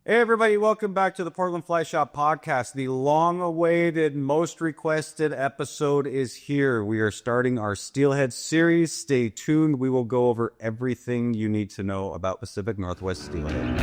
Hey everybody, welcome back to the Portland Fly Shop podcast. The long-awaited, most requested episode is here. We are starting our Steelhead series. Stay tuned. We will go over everything you need to know about Pacific Northwest Steelhead.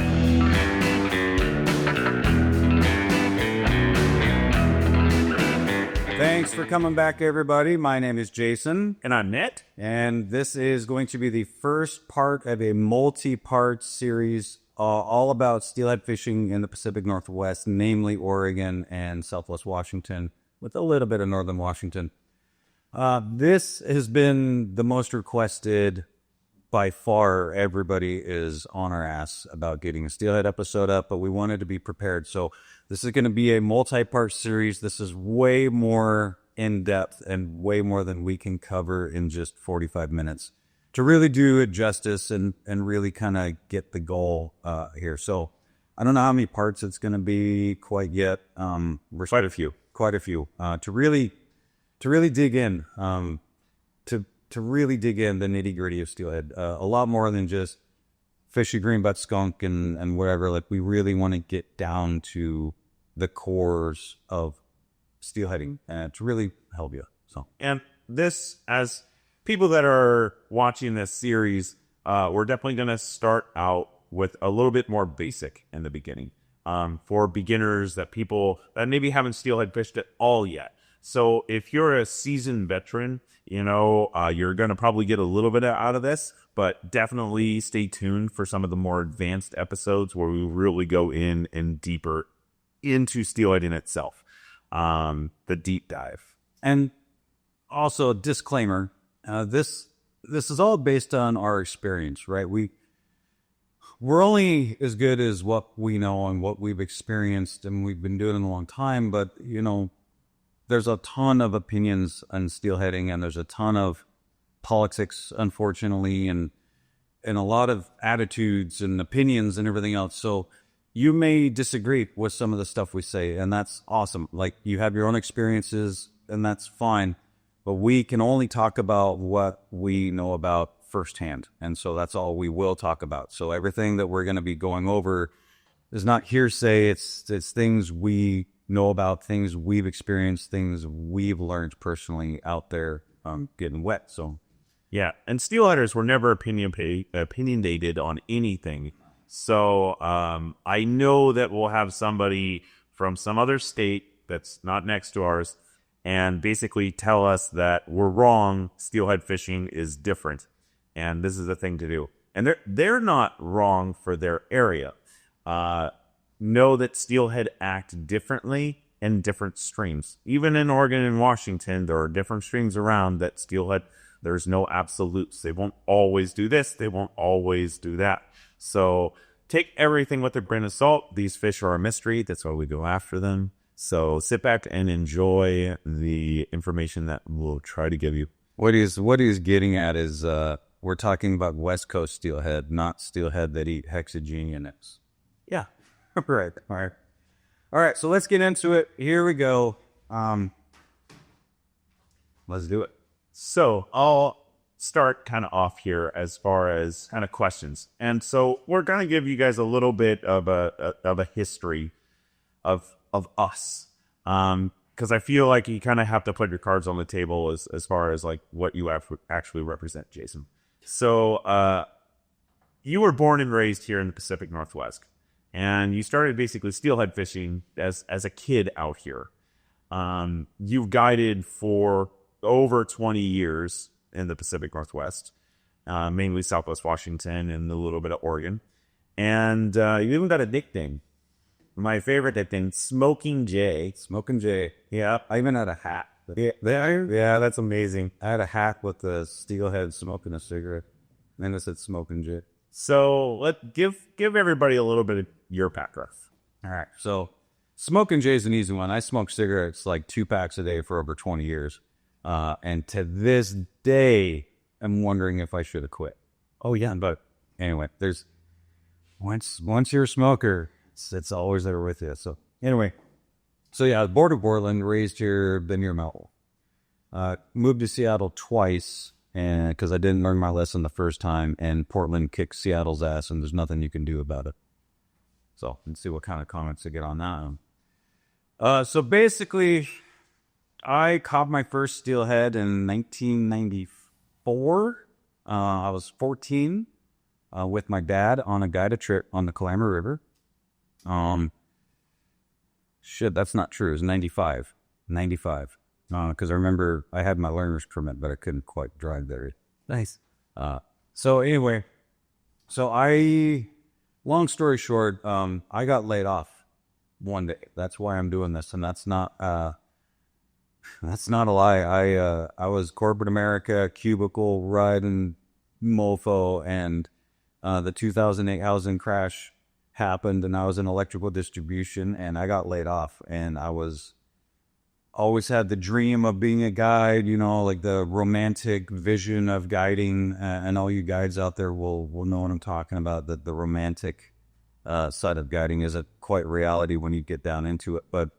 Thanks for coming back, everybody. My name is Jason. And I'm Ned. And this is going to be the first part of a multi-part series all about steelhead fishing in the Pacific Northwest, namely Oregon and Southwest Washington, with a little bit of Northern Washington. This has been the most requested by far. Everybody is on our ass about getting a steelhead episode up, but we wanted to be prepared. So this is going to be a multi-part series. This is way more in-depth and way more than we can cover in just 45 minutes. To really do it justice and really kind of get the goal here. So I don't know how many parts it's going to be quite yet. Quite a few. To really dig in, to really dig in the nitty gritty of steelhead. A lot more than just fishy greenbutt skunk and whatever. Like, we really want to get down to the cores of steelheading and to really help you. So, and this, as people that are watching this series, we're definitely going to start out with a little bit more basic in the beginning, for beginners, that people that maybe haven't steelhead fished at all yet. So if you're a seasoned veteran, you're going to probably get a little bit out of this, but definitely stay tuned for some of the more advanced episodes where we really go in and deeper into steelhead in itself, the deep dive. And also, disclaimer, this is all based on our experience, right? We're only as good as what we know and what we've experienced, and we've been doing it a long time. But there's a ton of opinions on steelheading, and there's a ton of politics, unfortunately, and a lot of attitudes and opinions and everything else. So you may disagree with some of the stuff we say, and that's awesome. Like, you have your own experiences, and that's fine. But we can only talk about what we know about firsthand. And so that's all we will talk about. So everything that we're going to be going over is not hearsay. It's things we know about, things we've experienced, things we've learned personally out there getting wet. So, yeah. And steelheaders were never opinionated on anything. So I know that we'll have somebody from some other state that's not next to ours and basically tell us that we're wrong, steelhead fishing is different, and this is the thing to do. And they're not wrong for their area. Know that steelhead act differently in different streams. Even in Oregon and Washington, there are different streams around that steelhead, there's no absolutes. They won't always do this, they won't always do that. So take everything with a grain of salt. These fish are a mystery, that's why we go after them. So sit back and enjoy the information that we'll try to give you. What he's getting at is we're talking about West Coast steelhead, not steelhead that eat hexagenonics. Yeah. Right. All right. So let's get into it. Here we go. Let's do it. So I'll start kind of off here as far as kind of questions. And so we're going to give you guys a little bit of a history of us, because I feel like you kind of have to put your cards on the table as far as like what you actually represent, Jason. So you were born and raised here in the Pacific Northwest, and you started basically steelhead fishing as a kid out here. You've guided for over 20 years in the Pacific Northwest, mainly Southwest Washington and a little bit of Oregon, and you even got a nickname. My favorite nickname, Smoking Jay. Smoking Jay. Yeah. I even had a hat. Yeah, that's amazing. I had a hat with the steelhead smoking a cigarette. And then it said Smoking Jay. So let's give everybody a little bit of your background. All right. So Smoking Jay is an easy one. I smoked cigarettes like 2 packs a day for over 20 years. And to this day, I'm wondering if I should have quit. Oh, yeah. But anyway, there's once you're a smoker, it's always there with you. So anyway, born in Portland, raised here, been here my whole. Moved to Seattle twice, and because I didn't learn my lesson the first time, and Portland kicked Seattle's ass, and there's nothing you can do about it. So let's see what kind of comments I get on that. So basically, I caught my first steelhead in 1994. I was 14 with my dad on a guided trip on the Kalama River. That's not true. It was 95. 95. Because I remember I had my learner's permit, but I couldn't quite drive there. Nice. So anyway, long story short, I got laid off one day. That's why I'm doing this, and that's not a lie. I was corporate America, cubicle, riding mofo, and the 2008 housing crash happened, and I was in electrical distribution, and I got laid off, and I always had the dream of being a guide, like the romantic vision of guiding, and all you guides out there will know what I'm talking about, that the romantic side of guiding isn't quite reality when you get down into it. But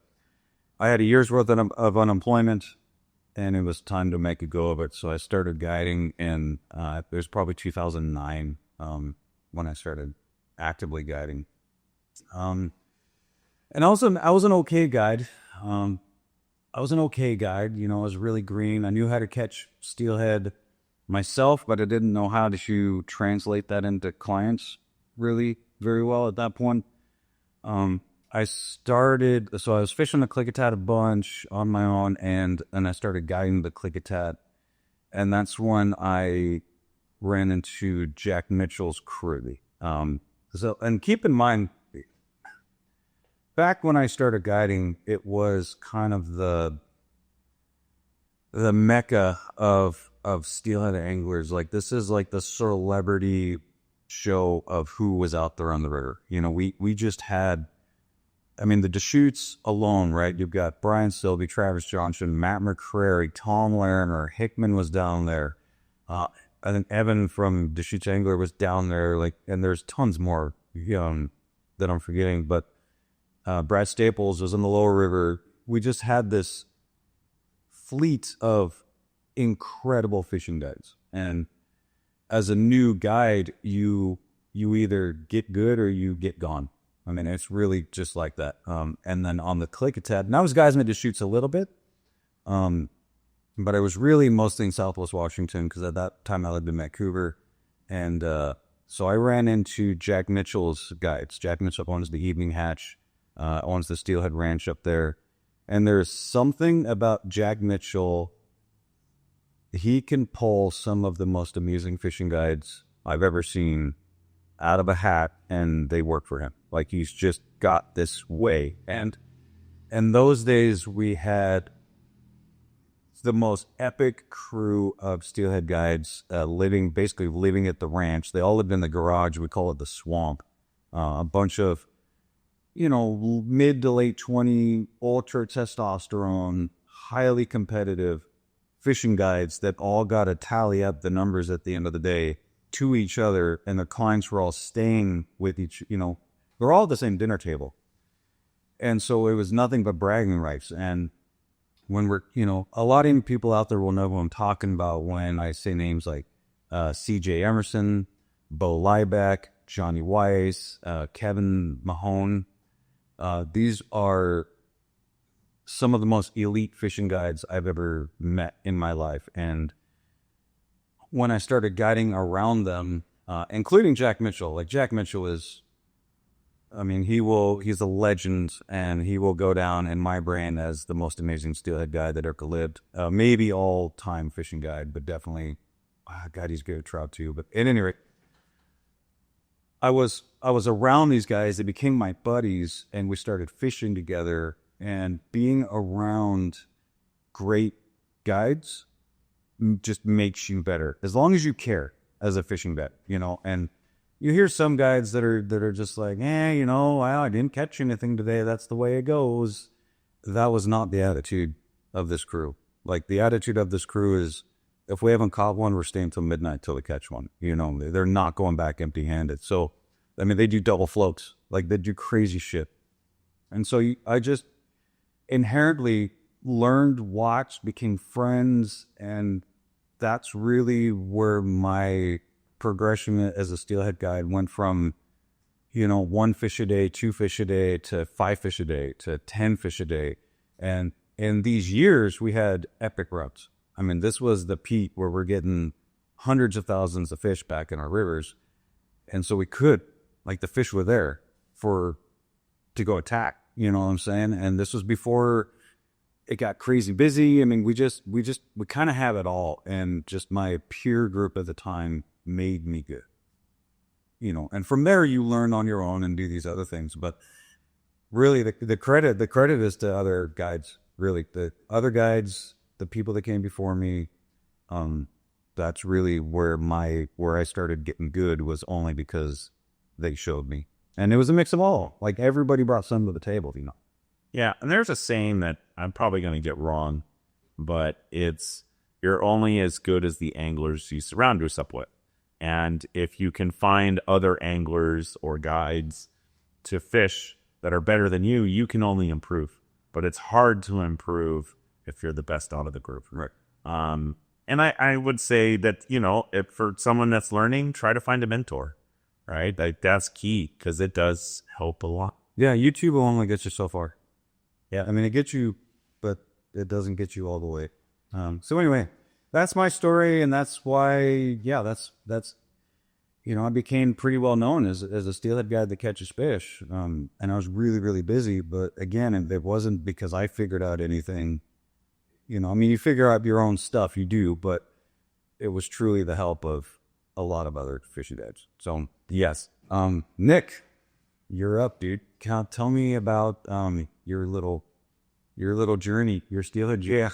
I had a year's worth of unemployment, and it was time to make a go of it. So I started guiding, and it was probably 2009 when I started actively guiding. And I was an okay guide. I was really green. I knew how to catch steelhead myself, but I didn't know how to translate that into clients really very well at that point. I was fishing the Klickitat a bunch on my own, and I started guiding the Klickitat, and that's when I ran into Jack Mitchell's crew. And keep in mind, back when I started guiding, it was kind of the mecca of steelhead anglers. Like, this is like the celebrity show of who was out there on the river. We just had, the Deschutes alone, right? You've got Brian Silby, Travis Johnson, Matt McCrary, Tom Lerner, Hickman was down there. I think Evan from Deschutes Angler was down there, and there's tons more that I'm forgetting, but Brad Staples was in the lower river. We just had this fleet of incredible fishing guides. And as a new guide, you either get good or you get gone. It's really just like that. And then on the Klickitat, and I was guiding the Deschutes a little bit, but I was really mostly in Southwest Washington because at that time I lived in Vancouver. And so I ran into Jack Mitchell's guides. Jack Mitchell owns the Evening Hatch, owns the Steelhead Ranch up there. And there's something about Jack Mitchell. He can pull some of the most amusing fishing guides I've ever seen out of a hat, and they work for him. Like, he's just got this way. And in those days, we had the most epic crew of steelhead guides basically living at the ranch. They all lived in the garage. We call it the swamp. A bunch of, mid to late 20, ultra testosterone, highly competitive fishing guides that all got to tally up the numbers at the end of the day to each other, and the clients were all staying with they're all at the same dinner table. And so it was nothing but bragging rights. And when we're, a lot of people out there will know who I'm talking about when I say names like C.J. Emerson, Bo Liebeck, Johnny Weiss, Kevin Mahone. These are some of the most elite fishing guides I've ever met in my life. And when I started guiding around them, including Jack Mitchell, like Jack Mitchell is, he's a legend, and he will go down in my brain as the most amazing steelhead guide that ever lived. Maybe all-time fishing guide, but definitely, God, he's good at trout too. But at any rate, I was around these guys. They became my buddies, and we started fishing together. And being around great guides just makes you better, as long as you care as a fishing vet, And you hear some guides that are just like, well, I didn't catch anything today. That's the way it goes. That was not the attitude of this crew. Like, the attitude of this crew is, if we haven't caught one, we're staying till midnight till we catch one. They're not going back empty-handed. So, they do double floats. Like, they do crazy shit. And so I just inherently learned, watched, became friends, and that's really where my progression as a steelhead guide went from, 1 fish a day, 2 fish a day, to 5 fish a day, to 10 fish a day. And in these years, we had epic runs. I mean, this was the peak where we're getting hundreds of thousands of fish back in our rivers. And so we could, like, the fish were there to go attack, you know what I'm saying? And this was before it got crazy busy. I mean, we kind of have it all. And just my peer group at the time made me good, and from there you learn on your own and do these other things. But really the credit is to other guides, really. The other guides, the people that came before me, that's really where I started getting good, was only because they showed me. And it was a mix of all. Like, everybody brought something to the table, Yeah, and there's a saying that I'm probably going to get wrong, but it's, you're only as good as the anglers you surround yourself with. And if you can find other anglers or guides to fish that are better than you, you can only improve. But it's hard to improve if you're the best out of the group. Right. And I would say that, if for someone that's learning, try to find a mentor, right? That's key, because it does help a lot. Yeah, YouTube will only get you so far. Yeah, I mean, it gets you, but it doesn't get you all the way. So anyway, that's my story, and that's why, that's I became pretty well known as a steelhead guide that catches fish. And I was really, really busy, but again, it wasn't because I figured out anything. I mean, you figure out your own stuff, you do, but it was truly the help of a lot of other fishing guides. So yes, Nick, you're up, dude. Tell me about your little journey, your steelhead journey. Yeah.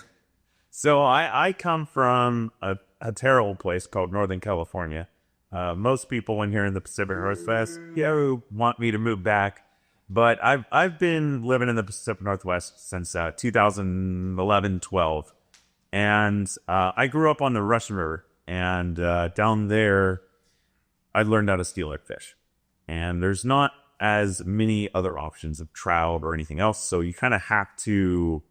So I come from a terrible place called Northern California. Most people in here in the Pacific Northwest, want me to move back. But I've been living in the Pacific Northwest since 2011-12. And I grew up on the Russian River. And down there, I learned how to steelhead fish. And there's not as many other options of trout or anything else. So you kind of have to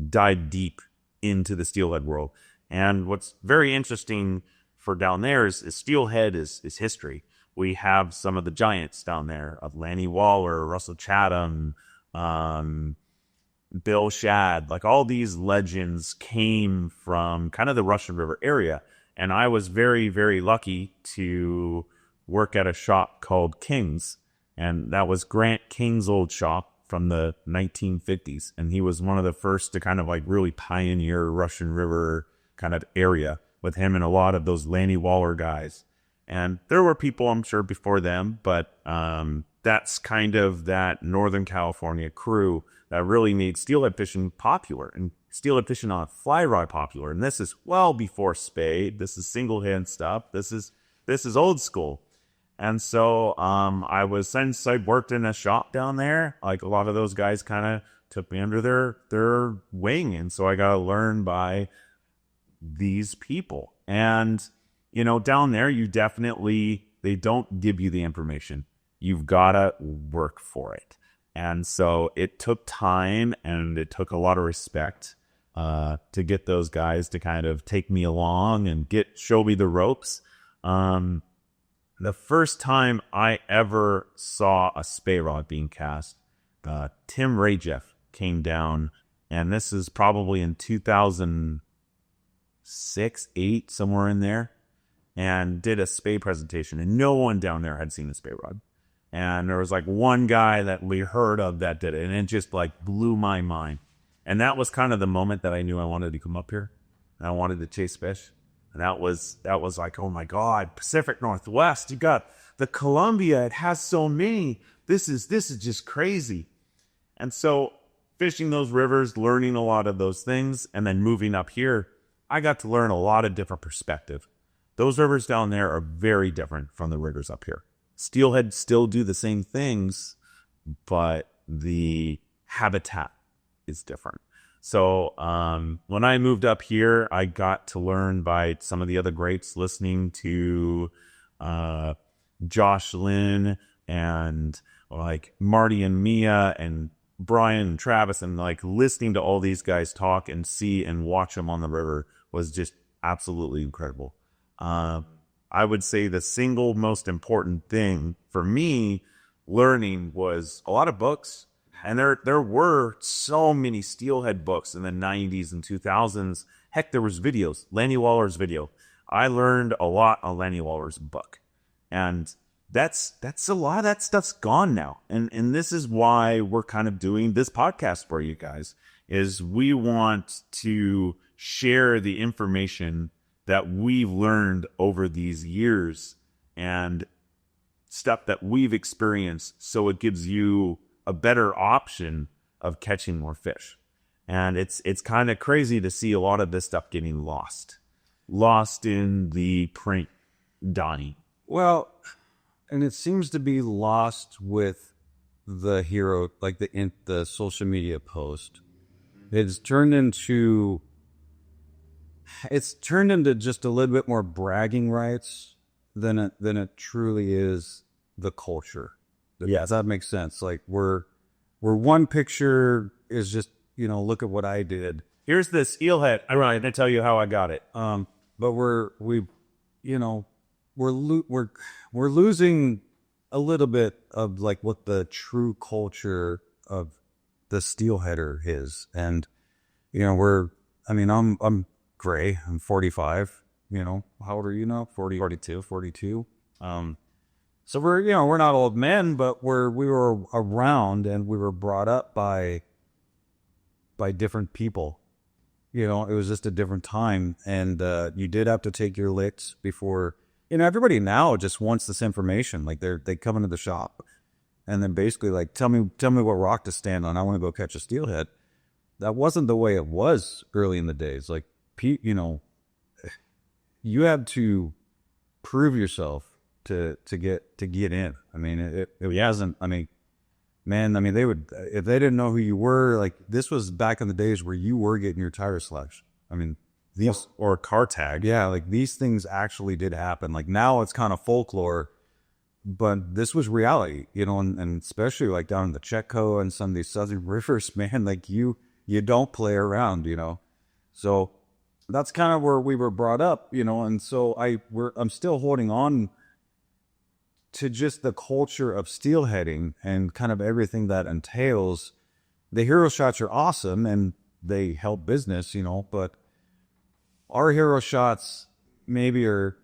dive deep into the steelhead world. And what's very interesting for down there is steelhead is history. We have some of the giants down there, of Lanny Waller, Russell Chatham, Bill Shad. Like, all these legends came from kind of the Russian River area. And I was very, very lucky to work at a shop called King's. And that was Grant King's old shop from the 1950s. And he was one of the first to kind of like really pioneer Russian River kind of area, with him and a lot of those Lanny Waller guys. And there were people, I'm sure, before them, but that's kind of that Northern California crew that really made steelhead fishing popular, and steelhead fishing on a fly rod popular. And this is well before spade. This is single hand stuff. This is old school. And so since I worked in a shop down there, like, a lot of those guys kind of took me under their wing. And so I got to learn by these people. And down there, they don't give you the information. You've got to work for it. And so it took time, and it took a lot of respect to get those guys to kind of take me along and show me the ropes. The first time I ever saw a spey rod being cast, Tim Rajeff came down, and this is probably in 2006, 8, somewhere in there, and did a spey presentation, and no one down there had seen a spey rod. And there was like one guy that we heard of that did it, and it just like blew my mind. And that was kind of the moment that I knew I wanted to come up here, and I wanted to chase fish. And that was like, oh my God, Pacific Northwest, you got the Columbia, it has so many. This is just crazy. And so fishing those rivers, learning a lot of those things, and then moving up here, I got to learn a lot of different perspective. Those rivers down there are very different from the rivers up here. Steelhead still do the same things, but the habitat is different. So when I moved up here, I got to learn by some of the other greats, listening to Josh Lynn and like Marty and Mia and Brian and Travis, and like listening to all these guys talk and see and watch them on the river was just absolutely incredible. I would say the single most important thing for me learning was a lot of books. And there were so many steelhead books in the 90s and 2000s. Heck, there was videos. Lanny Waller's video. I learned a lot on Lanny Waller's book. And that's a lot of that stuff's gone now. And this is why we're kind of doing this podcast for you guys, is we want to share the information that we've learned over these years and stuff that we've experienced, so it gives you a better option of catching more fish. And it's kind of crazy to see a lot of this stuff getting lost in the print, Donnie. Well, and it seems to be lost with the hero, like the social media post. It's turned into just a little bit more bragging rights than it truly is the culture. Yeah, that makes sense. Like we're one picture is just, look at what I did. Here's the steelhead. I'm going to tell you how I got it. But we're losing a little bit of like what the true culture of the steelheader is. And I'm gray. I'm 45. How old are you now? 42. So we're not old men, but we were around and we were brought up by different people. It was just a different time, and you did have to take your licks before. Everybody now just wants this information. Like they come into the shop, and then basically like tell me what rock to stand on. I want to go catch a steelhead. That wasn't the way it was early in the days. Like you had to prove yourself to get in. I mean, it hasn't. I mean, man, they would, if they didn't know who you were, like this was back in the days where you were getting your tire slashed. I mean, or a car tag. Yeah, like these things actually did happen. Like now it's kind of folklore, but this was reality, and especially like down in the Chetco and some of these southern rivers, man, like you don't play around, So that's kind of where we were brought up, and so I'm still holding on to just the culture of steelheading and kind of everything that entails. The hero shots are awesome and they help business, but our hero shots maybe are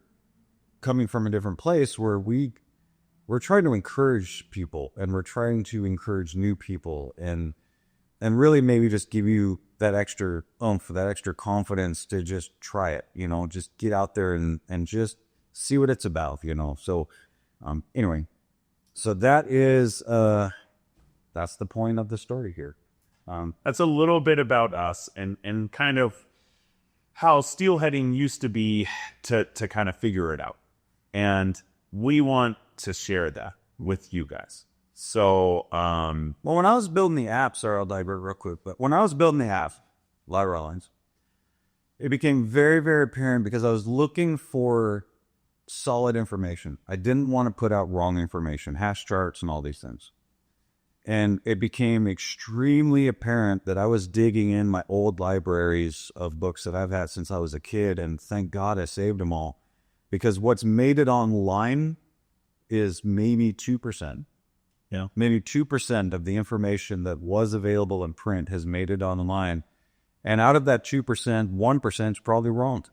coming from a different place where we're trying to encourage people, and we're trying to encourage new people and really maybe just give you that extra oomph, that extra confidence to just try it, just get out there and just see what it's about, So anyway, so that is that's the point of the story here. That's a little bit about us and kind of how steelheading used to be to kind of figure it out. And we want to share that with you guys. So, well, when I was building the app, sorry, I'll divert real quick, but when I was building the app, Lyra Lines, it became very, very apparent because I was looking for solid information. I didn't want to put out wrong information, hash charts and all these things. And it became extremely apparent that I was digging in my old libraries of books that I've had since I was a kid, and thank God I saved them all. Because what's made it online is maybe 2%. Yeah. Maybe 2% of the information that was available in print has made it online. And out of that 2%, 1% is probably wrong.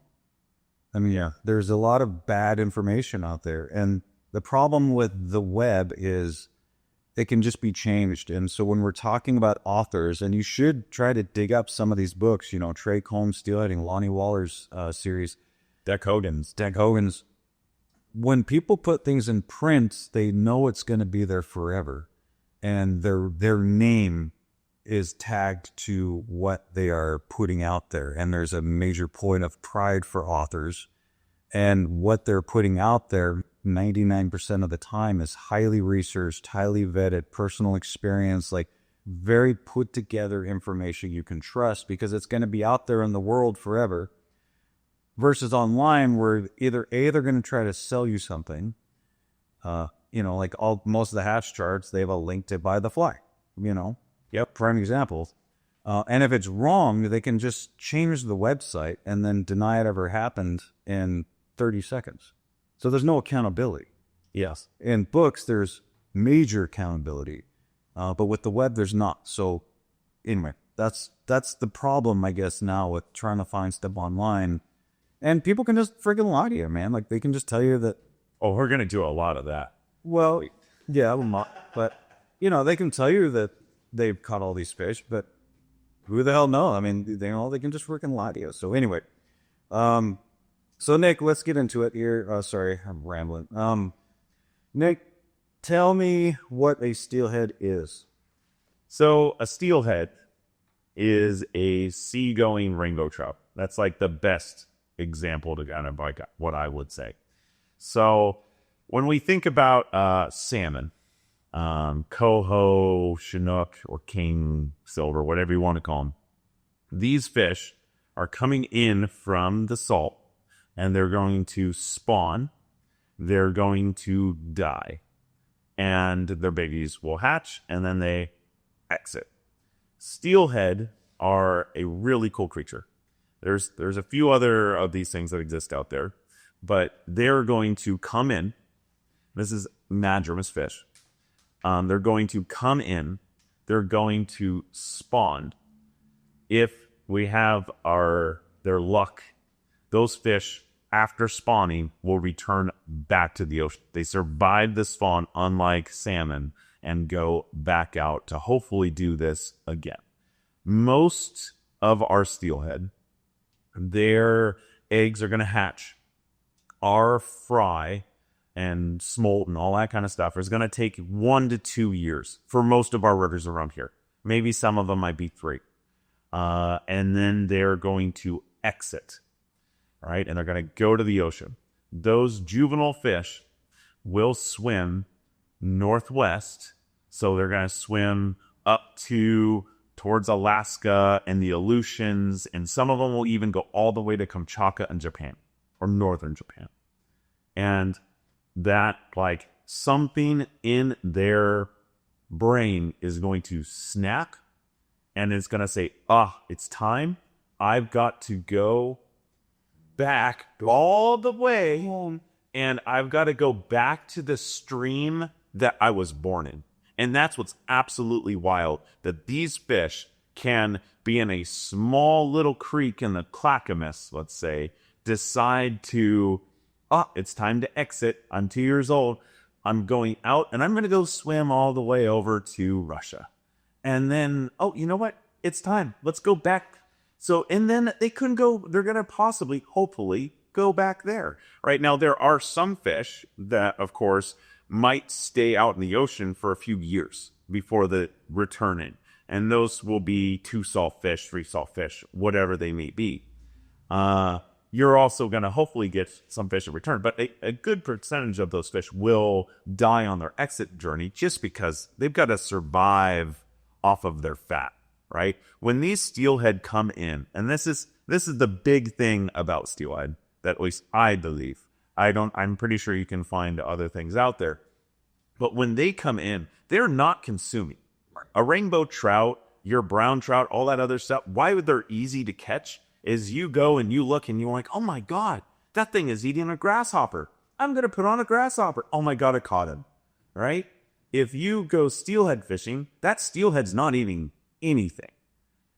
I mean, yeah, there's a lot of bad information out there. And the problem with the web is it can just be changed. And so when we're talking about authors, and you should try to dig up some of these books, Trey Combs, Steelheading, Lonnie Waller's series, Deck Hogan's. When people put things in print, they know it's going to be there forever. And their name is tagged to what they are putting out there. And there's a major point of pride for authors. And what they're putting out there, 99% of the time, is highly researched, highly vetted, personal experience, like very put together information you can trust, because it's going to be out there in the world forever. Versus online, where either they're going to try to sell you something, like most of the hash charts, they have a link to buy the fly, Yep, prime example. And if it's wrong, they can just change the website and then deny it ever happened in 30 seconds. So there's no accountability. Yes. In books, there's major accountability. But with the web, there's not. So anyway, that's the problem, I guess, now with trying to find stuff online. And people can just friggin' lie to you, man. Like, they can just tell you that, Oh, we're going to do a lot of that. well, yeah, well, but, they can tell you that they've caught all these fish, but who the hell knows? I mean, they can just freaking lie to you. So anyway, so Nick, let's get into it here. Sorry, I'm rambling. Nick, tell me what a steelhead is. So a steelhead is a seagoing rainbow trout. That's like the best example to kind of like what I would say. So when we think about salmon, coho, chinook, or king silver, whatever you want to call them, these fish are coming in from the salt, and they're going to spawn. They're going to die, and their babies will hatch, and then they exit. Steelhead are a really cool creature. There's a few other of these things that exist out there, but they're going to come in. This is madromous fish. They're going to come in. They're going to spawn. If we have their luck, those fish, after spawning, will return back to the ocean. They survive the spawn, unlike salmon, and go back out to hopefully do this again. Most of our steelhead, their eggs are going to hatch. Our fry and smolt and all that kind of stuff is going to take 1 to 2 years for most of our rivers around here. Maybe some of them might be 3. And then they're going to exit, right? And they're going to go to the ocean. Those juvenile fish will swim northwest. So they're going to swim up towards Alaska and the Aleutians. And some of them will even go all the way to Kamchatka in Japan, or northern Japan. And that, like, something in their brain is going to snap, and it's going to say, it's time. I've got to go back all the way home, and I've got to go back to the stream that I was born in. And that's what's absolutely wild, that these fish can be in a small little creek in the Clackamas, let's say, decide to, it's time to exit. I'm 2 years old. I'm going out, and I'm going to go swim all the way over to Russia. And then, you know what? It's time. Let's go back. So, and then they couldn't go, they're going to possibly, hopefully, go back there. Right now, there are some fish that, of course, might stay out in the ocean for a few years before the returning. And those will be 2 salt fish, 3 salt fish, whatever they may be. You're also going to hopefully get some fish in return. But a good percentage of those fish will die on their exit journey just because they've got to survive off of their fat, right? When these steelhead come in, and this is the big thing about steelhead, that at least I believe. I'm pretty sure you can find other things out there. But when they come in, they're not consuming. A rainbow trout, your brown trout, all that other stuff, why they're easy to catch is you go and you look and you're like, oh my God, that thing is eating a grasshopper. I'm going to put on a grasshopper. Oh my God, I caught him, right? If you go steelhead fishing, that steelhead's not eating anything.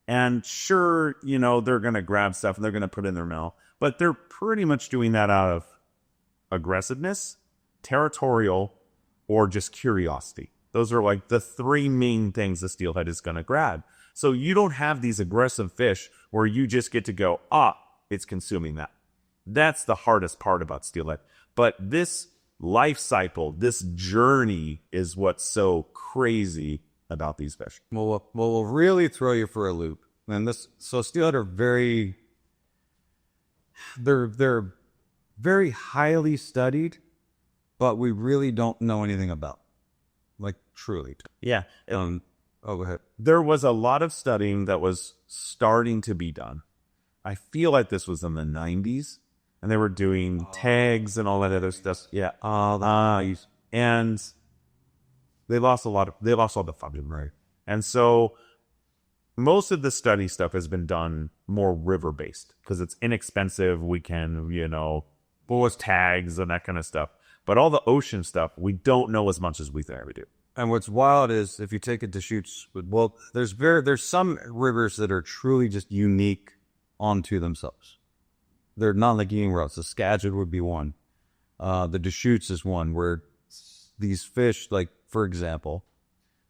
And sure, they're going to grab stuff and they're going to put it in their mouth, but they're pretty much doing that out of aggressiveness, territorial, or just curiosity. Those are like the 3 main things the steelhead is going to grab. So you don't have these aggressive fish where you just get to go, it's consuming that. That's the hardest part about steelhead. But this life cycle, this journey is what's so crazy about these fish. Well, we'll really throw you for a loop. And so steelhead are they're very highly studied, but we really don't know anything about. Like, truly. Yeah. Go ahead. There was a lot of studying that was starting to be done. I feel like this was in the 90s, and they were doing tags and all that other stuff. Yeah. And they lost all the funding, right? And so most of the study stuff has been done more river-based because it's inexpensive. We can, with tags and that kind of stuff. But all the ocean stuff, we don't know as much as we think we do. And what's wild is if you take it to shoots, well, there's some rivers that are truly just unique onto themselves. They're not like eating routes. The Skagit would be one. The Deschutes is one where these fish, like, for example,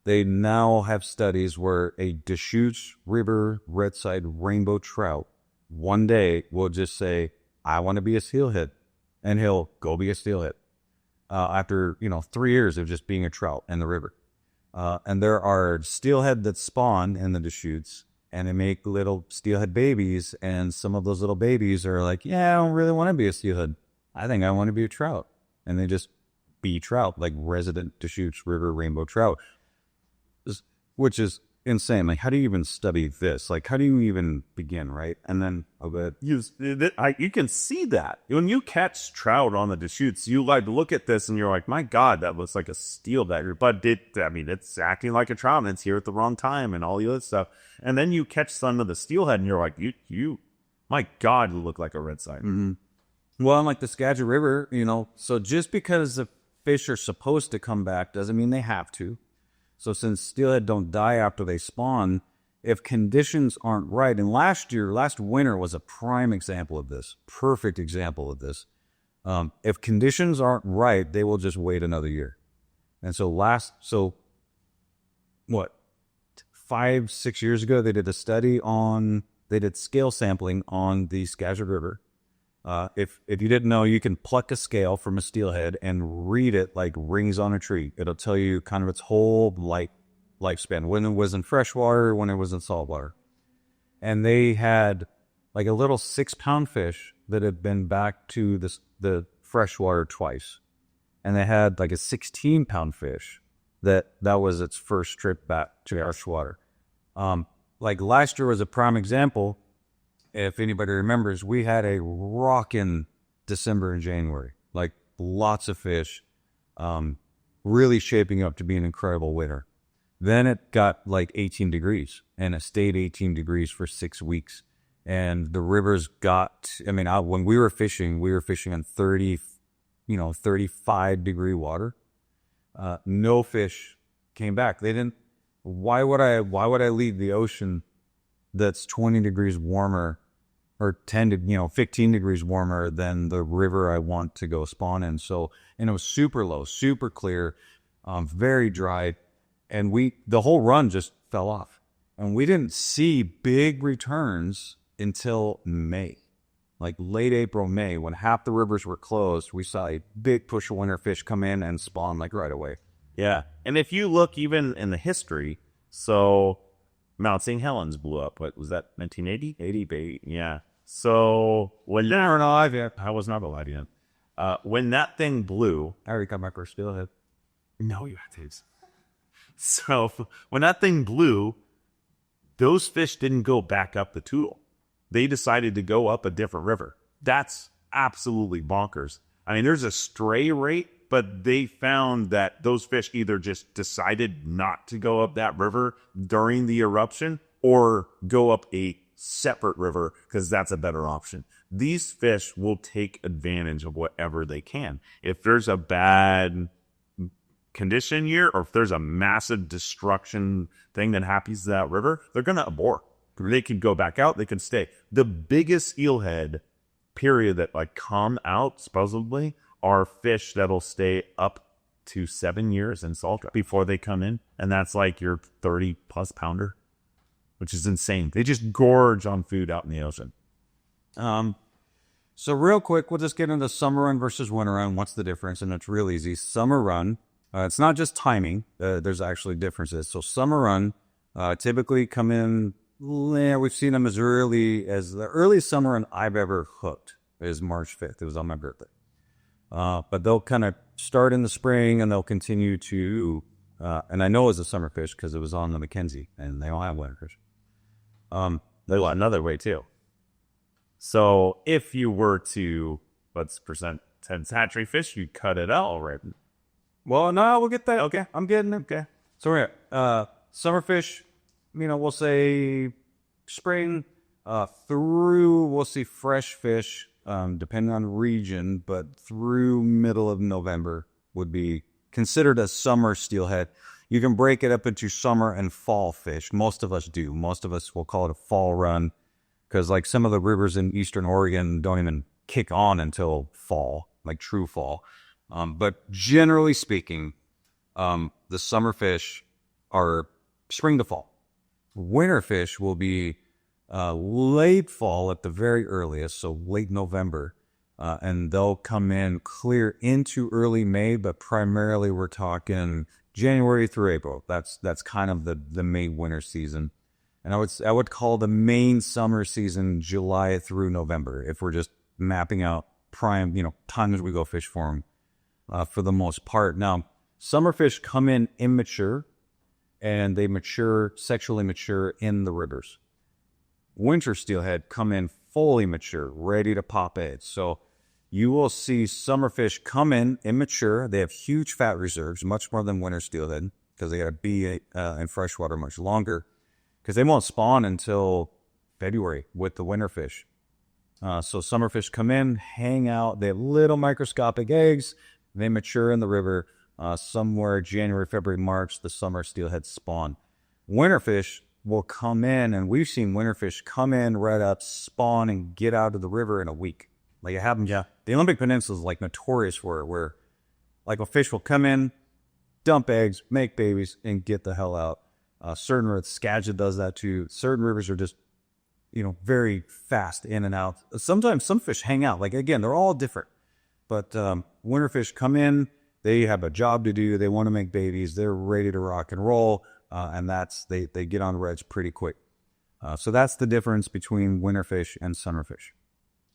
they now have studies where a Deschutes River red-side rainbow trout one day will just say, I want to be a steelhead. And he'll go be a steelhead after, 3 years of just being a trout in the river. And there are steelhead that spawn in the Deschutes, and they make little steelhead babies. And some of those little babies are like, yeah, I don't really want to be a steelhead. I think I want to be a trout. And they just be trout, like resident Deschutes River rainbow trout, which is insane. Like, how do you even study this? Like, how do you even begin, right? And then you can see that when you catch trout on the Deschutes, you like look at this and you're like, my God, that looks like a steelhead. But it's acting like a trout and it's here at the wrong time and all the other stuff. And then you catch some of the steelhead and you're like, my God, you look like a red side. Mm-hmm. Well, unlike the Skagit River, so just because the fish are supposed to come back doesn't mean they have to. So since steelhead don't die after they spawn, if conditions aren't right, and last winter was a prime example of this, perfect example of this. If conditions aren't right, they will just wait another year. And so 5-6 years ago, they did scale sampling on the Skagit River. If you didn't know, you can pluck a scale from a steelhead and read it like rings on a tree. It'll tell you kind of its whole lifespan, when it was in freshwater, when it was in saltwater. And they had like a little 6-pound fish that had been back to the freshwater twice. And they had like a 16-pound fish that was its first trip back to freshwater. Like last year was a prime example. If anybody remembers, we had a rockin' December and January, like lots of fish, really shaping up to be an incredible winter. Then it got like 18 degrees, and it stayed 18 degrees for 6 weeks. And the rivers when we were fishing on 35-degree water. No fish came back. They didn't. Why would I leave the ocean that's 20 degrees warmer or 15 degrees warmer than the river I want to go spawn in? So, and it was super low, super clear, very dry. And the whole run just fell off. And we didn't see big returns until May, like late April, May, when half the rivers were closed. We saw a big push of winter fish come in and spawn like right away. Yeah. And if you look even in the history, so Mount St. Helens blew up. What was that? 1980? 80, yeah. So when I was not alive yet. When that thing blew, I already got my first steelhead. No, you have to. So when that thing blew, those fish didn't go back up the Toutle. They decided to go up a different river. That's absolutely bonkers. I mean, there's a stray rate, but they found that those fish either just decided not to go up that river during the eruption or go up a separate river because that's a better option. These fish will take advantage of whatever they can. If there's a bad condition year or if there's a massive destruction thing that happens to that river, they're going to abort. They could go back out. They can stay. The biggest steelhead period that come out supposedly are fish that'll stay up to 7 years in salt before they come in. And that's like your 30 plus pounder, which is insane. They just gorge on food out in the ocean. So real quick, we'll just get into summer run versus winter run. What's the difference? And it's real easy. Summer run, it's not just timing. There's actually differences. So summer run typically come in, we've seen them as early as the earliest summer run I've ever hooked is March 5th. It was on my birthday. But they'll kind of start in the spring and they'll continue to, and I know it's a summer fish because it was on the Mackenzie and they all have winter fish. There's another way too. So if you were to, let's present 10 hatchery fish, you cut it out already. Well, no, we'll get that. Okay. I'm getting it. Okay. So we're at summer fish, we'll say spring through, we'll see fresh fish depending on region, but through middle of November would be considered a summer steelhead. You can break it up into summer and fall fish. Most of us do. Most of us will call it a fall run because like some of the rivers in eastern Oregon don't even kick on until fall, like true fall. But generally speaking, the summer fish are spring to fall. Winter fish will be late fall at the very earliest, so late November. And they'll come in clear into early May, but primarily we're talking January through April. That's kind of the main winter season. And I would call the main summer season July through November if we're just mapping out prime, times we go fish for them for the most part. Now, summer fish come in immature and they sexually mature in the rivers. Winter steelhead come in fully mature, ready to pop eggs. So you will see summer fish come in immature. They have huge fat reserves, much more than winter steelhead, because they got to be in freshwater much longer, because they won't spawn until February with the winter fish. So summer fish come in, hang out. They have little microscopic eggs. They mature in the river somewhere January, February, March. The summer steelhead spawn. Winter fish will come in, and we've seen winter fish come in, red up, spawn, and get out of the river in a week. Like it happens. Yeah. The Olympic Peninsula is like notorious for it, where like a fish will come in, dump eggs, make babies, and get the hell out. Certain rivers, Skagit does that too. Certain rivers are just, very fast in and out. Sometimes some fish hang out. Like again, they're all different. But winter fish come in, they have a job to do. They want to make babies. They're ready to rock and roll. And they get on the reds pretty quick. So that's the difference between winter fish and summer fish.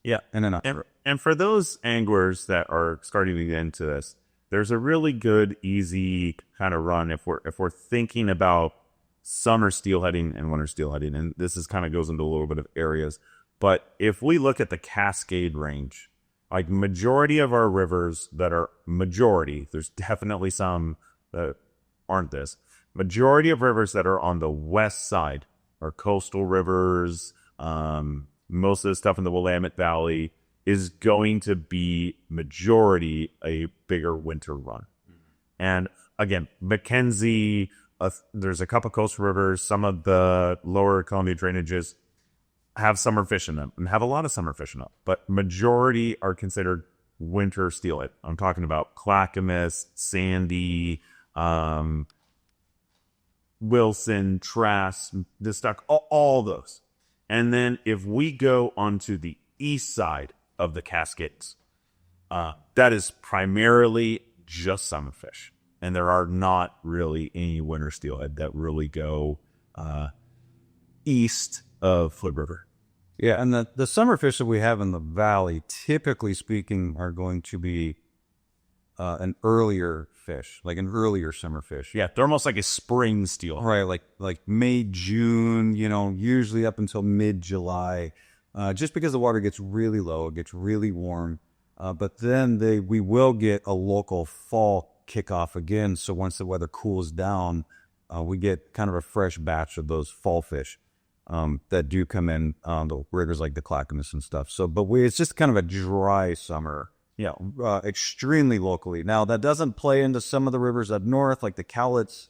Yeah. And for those anglers that are starting to get into this, there's a really good, easy kind of run if we're thinking about summer steelheading and winter steelheading. And this is kind of goes into a little bit of areas. But if we look at the Cascade Range, like majority of our rivers that are there's definitely some that aren't this. Majority of rivers that are on the west side are coastal rivers. Most of the stuff in the Willamette Valley is going to be majority a bigger winter run. And again, Mackenzie, there's a couple coastal rivers. Some of the lower Columbia drainages have summer fish in them and have a lot of summer fish in them. But majority are considered winter steelhead. I'm talking about Clackamas, Sandy, Wilson, Trask, this stuff, all those. And then if we go onto the east side of the Cascades, that is primarily just summer fish. And there are not really any winter steelhead that really go east of Hood River. Yeah, and the summer fish that we have in the valley, typically speaking, are going to be an earlier fish, like an earlier summer fish. Yeah, they're almost like a spring steelhead. Right, like May, June, usually up until mid-July, just because the water gets really low, it gets really warm. But then we will get a local fall kickoff again. So once the weather cools down, we get kind of a fresh batch of those fall fish that do come in on the rivers like the Clackamas and stuff. So, it's just kind of a dry summer. Yeah, extremely locally. Now, that doesn't play into some of the rivers up north, like the Cowlitz.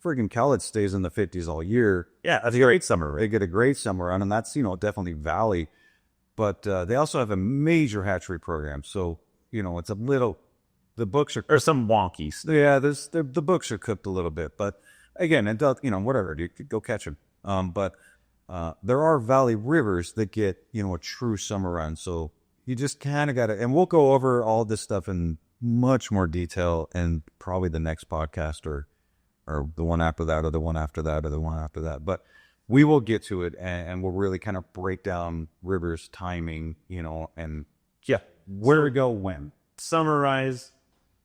Friggin' Cowlitz stays in the 50s all year. Yeah, that's a great summer. They get a great summer run, and that's, definitely valley. But they also have a major hatchery program. So, it's a little, the books are... Or some wonkies. Yeah, the books are cooked a little bit. But again, it does, whatever, you could go catch them. But there are valley rivers that get, a true summer run. So you just kind of got to, and we'll go over all this stuff in much more detail in probably the next podcast or the one after that, or the one after that, or the one after that. But we will get to it, and we'll really kind of break down rivers, timing, and where to go when. Summarize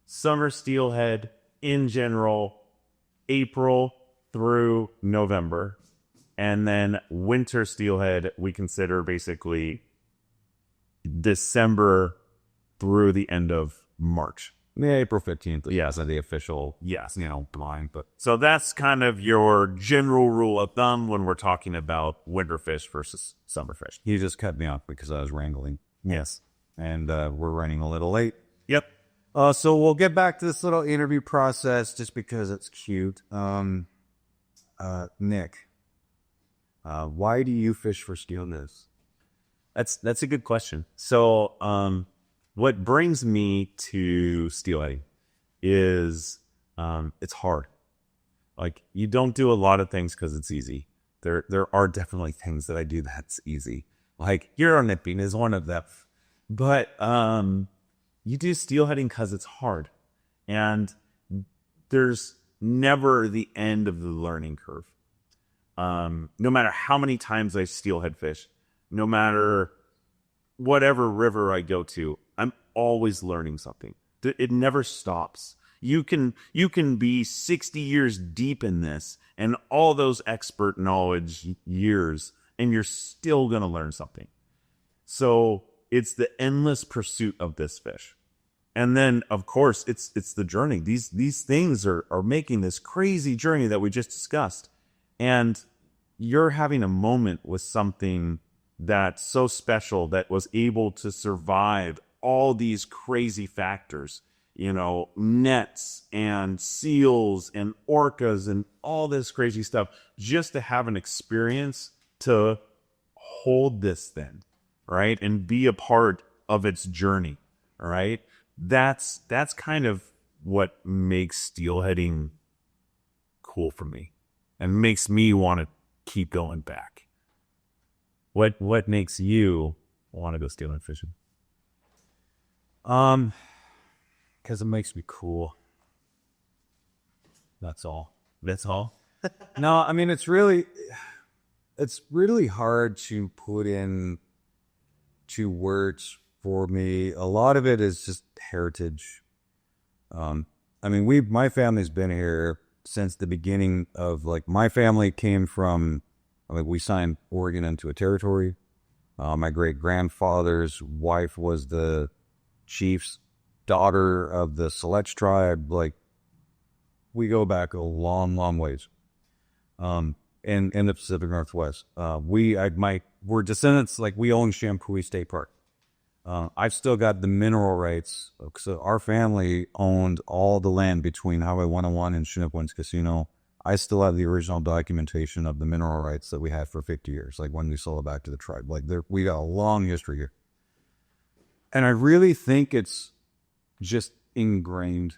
summer steelhead in general, April through November. And then winter steelhead, we consider basically December through the end of March. Yeah, April 15th. Yeah, so the official, line. But so that's kind of your general rule of thumb when we're talking about winter fish versus summer fish. You just cut me off because I was wrangling. Yes. And we're running a little late. Yep. So we'll get back to this little interview process just because it's cute. Nick, why do you fish for steelhead? That's a good question. So, what brings me to steelheading is it's hard. Like, you don't do a lot of things because it's easy. There are definitely things that I do that's easy. Like Euro nipping is one of them. But you do steelheading because it's hard. And there's never the end of the learning curve. No matter how many times I steelhead fish, no matter whatever river I go to, I'm always learning something. It never stops. You can be 60 years deep in this and all those expert knowledge years, and you're still going to learn something. So it's the endless pursuit of this fish. And then, of course, it's the journey. These things are making this crazy journey that we just discussed. And you're having a moment with something that's so special that was able to survive all these crazy factors. You know, nets and seals and orcas and all this crazy stuff, just to have an experience to hold this thing, right? And be a part of its journey, right? That's kind of what makes steelheading cool for me and makes me want to keep going back. What makes you want to go steelhead fishing? Because it makes me cool. That's all. That's all? No, I mean, it's really hard to put in 2 words for me. A lot of it is just heritage. I mean, my family's been here since the beginning of, like, my family came from, like, we signed Oregon into a territory. My great-grandfather's wife was the chief's daughter of the Select tribe. Like, we go back a long, long ways. In the Pacific Northwest, we're descendants. Like, we own Shampooey State Park. I've still got the mineral rights. So our family owned all the land between Highway 101 and Chinook Winds Casino. I still have the original documentation of the mineral rights that we had for 50 years, like when we sold it back to the tribe. Like, we got a long history here. And I really think it's just ingrained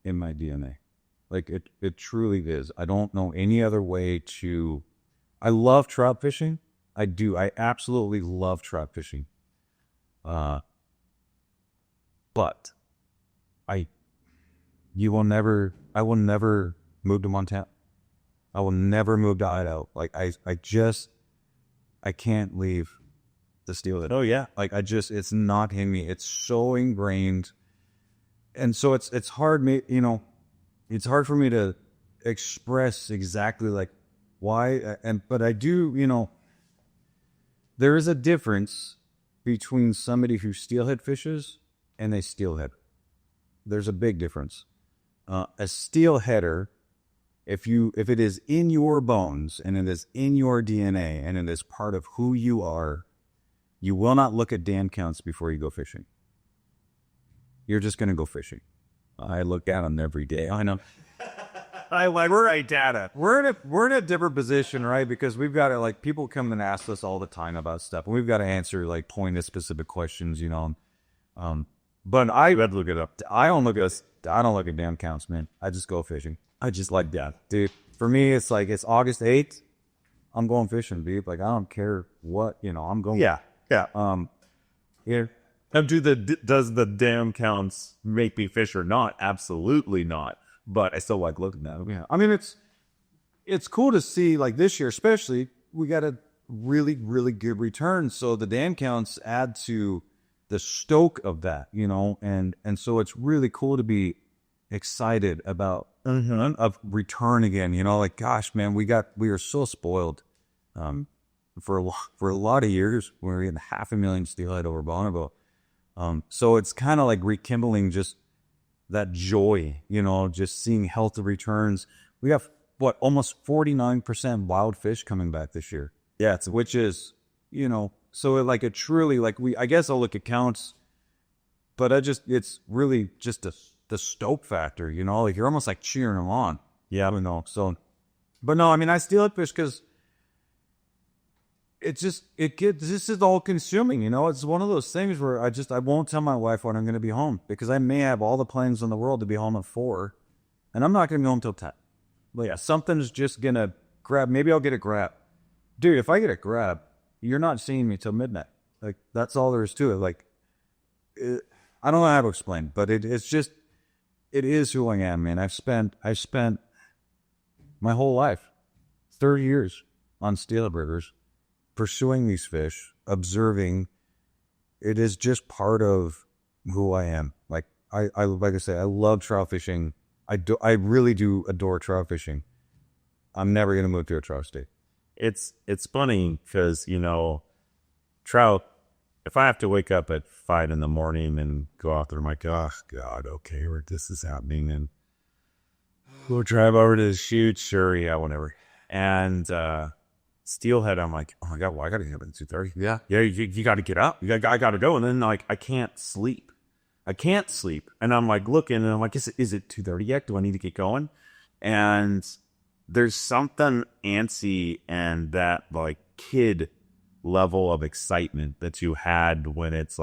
in my DNA. Like, it truly is. I don't know any other way to... I love trout fishing. I do. I absolutely love trout fishing. But I will never move to Montana. I will never move to Idaho. Like, I can't leave the steelhead. Oh, yeah. Like, it's not in me. It's so ingrained. And so it's hard, it's hard for me to express exactly, like, why. But I do, there is a difference between somebody who steelhead fishes and a steelhead. There's a big difference. A steelheader, if it is in your bones and it is in your DNA and it is part of who you are, you will not look at dam counts before you go fishing. You're just going to go fishing. I look at them every day. I know. We're right data. We're in a different position, right? Because we've got to, like, people come and ask us all the time about stuff, and we've got to answer, like, pointed specific questions, But I You had to look it up. I don't look at dam counts, man. I just go fishing. I just like that, dude. For me, it's like, it's August 8th. I'm going fishing, dude. Like, I don't care what, I'm going. Yeah. Here. Now, does the dam counts make me fish or not? Absolutely not. But I still like looking at them. Yeah. I mean, it's cool to see, like, this year, especially, we got a really, really good return. So the dam counts add to the stoke of that, and so it's really cool to be excited about of return again. Like, gosh, man, we are so spoiled. For a lot of years, we were getting 500,000 steelhead over Bonneville. So it's kind of like rekindling just that joy, just seeing healthy returns. We got almost 49% wild fish coming back this year. Yeah, which is, So it truly, I guess I'll look at counts, but it's really just the stoke factor, like you're almost like cheering them on. Yeah. So, but no, I mean, I steelhead fish because this is all consuming, it's one of those things where I won't tell my wife when I'm going to be home because I may have all the plans in the world to be home at 4 and I'm not going to be home till 10. But yeah, something's just going to grab. Maybe I'll get a grab. Dude, if I get a grab, you're not seeing me till midnight. Like, that's all there is to it. I don't know how to explain, but it is who I am, man. I've spent my whole life, 30 years on steelhead rivers, pursuing these fish, observing. It is just part of who I am. Like I say, I love trout fishing. I really do adore trout fishing. I'm never going to move to a trout state. It's funny because, trout, if I have to wake up at 5 a.m. and go out there, I'm like, oh, God, okay, this is happening. And we'll drive over to the shoot. Sure, yeah, whatever. And steelhead, I'm like, oh, my God, well, I got to get up at 2:30. Yeah, you got to get up. I got to go. And then, I can't sleep. And I'm, looking, and I'm like, is it 2:30 yet? Do I need to get going? And there's something antsy and that kid level of excitement that you had when it's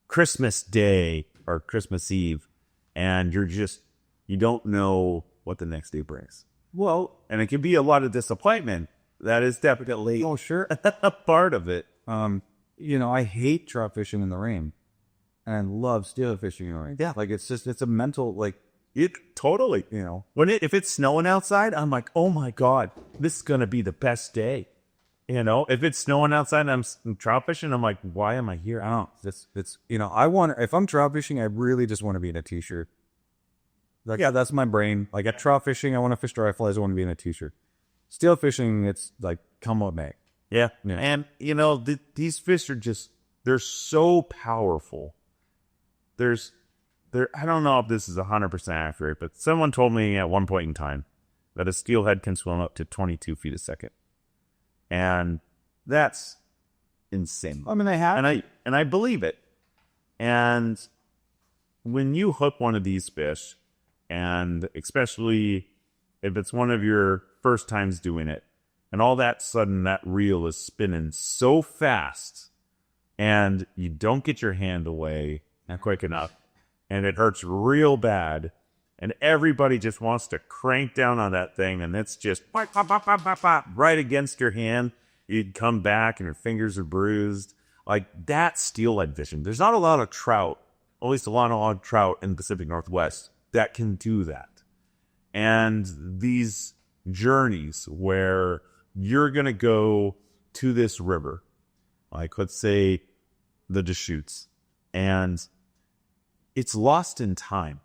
Christmas Day or Christmas Eve and you don't know what the next day brings. Well, and it can be a lot of disappointment. That is definitely a part of it. I hate trout fishing in the rain and I love steelhead fishing in the rain. Yeah. It's a mental, it totally, if it's snowing outside, I'm like, oh my God, this is going to be the best day. If it's snowing outside and I'm trout fishing, I'm like, why am I here? I don't know. If I'm trout fishing, I really just want to be in a t-shirt. Yeah, that's my brain. At trout fishing, I want to fish dry flies. I want to be in a t-shirt. Steel fishing, it's come what may. Yeah. And, these fish are they're so powerful. I don't know if this is 100% accurate, but someone told me at one point in time that a steelhead can swim up to 22 feet a second. And that's insane. I mean, they have. And I believe it. And when you hook one of these fish, and especially if it's one of your first times doing it, and all that sudden that reel is spinning so fast, and you don't get your hand away quick enough, and it hurts real bad, and everybody just wants to crank down on that thing, and it's just pop, pop, pop, pop, pop, pop, right against your hand. You'd come back, and your fingers are bruised. That's steelhead fishing. There's not a lot of trout, at least a lot of trout in the Pacific Northwest, that can do that. And these journeys where you're going to go to this river, let's say the Deschutes, and it's lost in time.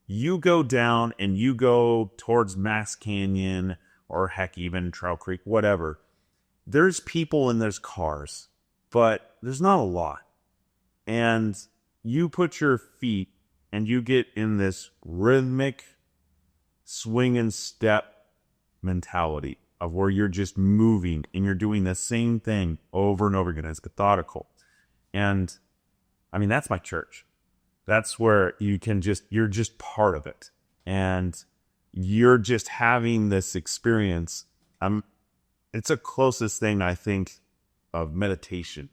You go down and you go towards Mass Canyon or heck, even Trout Creek, whatever. There's people and there's cars, but there's not a lot. And you put your feet and you get in this rhythmic swing and step mentality of where you're just moving and you're doing the same thing over and over again. It's methodical. And I mean, that's my church. That's where you're just part of it. And you're just having this experience. It's the closest thing I think of meditation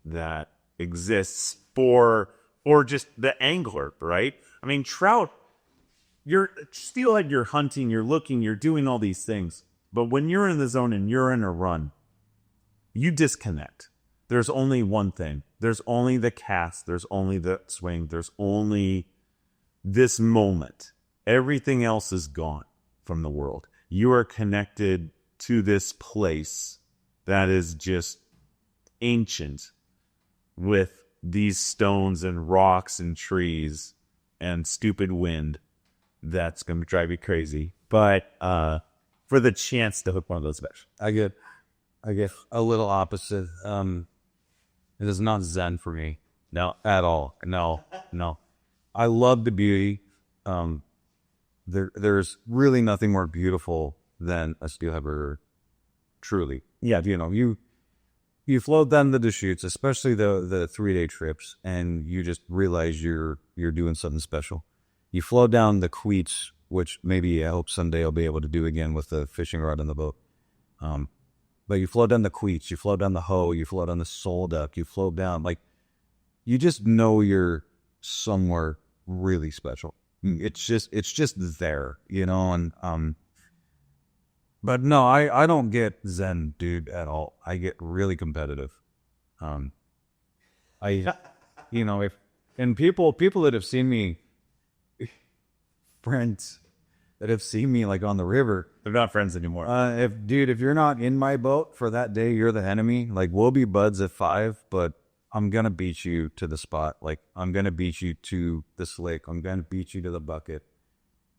that exists for just the angler, right? I mean, trout, you're steelhead, you're hunting, you're looking, you're doing all these things. But when you're in the zone and you're in a run, you disconnect. There's only one thing. There's only the cast. There's only the swing. There's only this moment. Everything else is gone from the world. You are connected to this place that is just ancient with these stones and rocks and trees and stupid wind that's going to drive you crazy. But for the chance to hook one of those fish. I get a little opposite. It is not Zen for me. No, at all. No. I love the beauty. There's really nothing more beautiful than a steelhead river. Truly. Yeah, you float down the Deschutes, especially the 3-day trips, and you just realize you're doing something special. You float down the Queets, which maybe I hope someday I'll be able to do again with the fishing rod in the boat. But you float down the Queets, you float down the Hoe, you float down the Soul Duck, you float down, like, you just know you're somewhere really special. It's just there, you know, and but no, I don't get zen, dude, at all. I get really competitive. I, you know, if, and people that have seen me, friends that have seen me like on the river, They're not friends anymore. if you're not in my boat for that day, you're the enemy. Like, we'll be buds at 5, but I'm gonna beat you to the spot. Like, I'm gonna beat you to the slick. I'm gonna beat you to the bucket.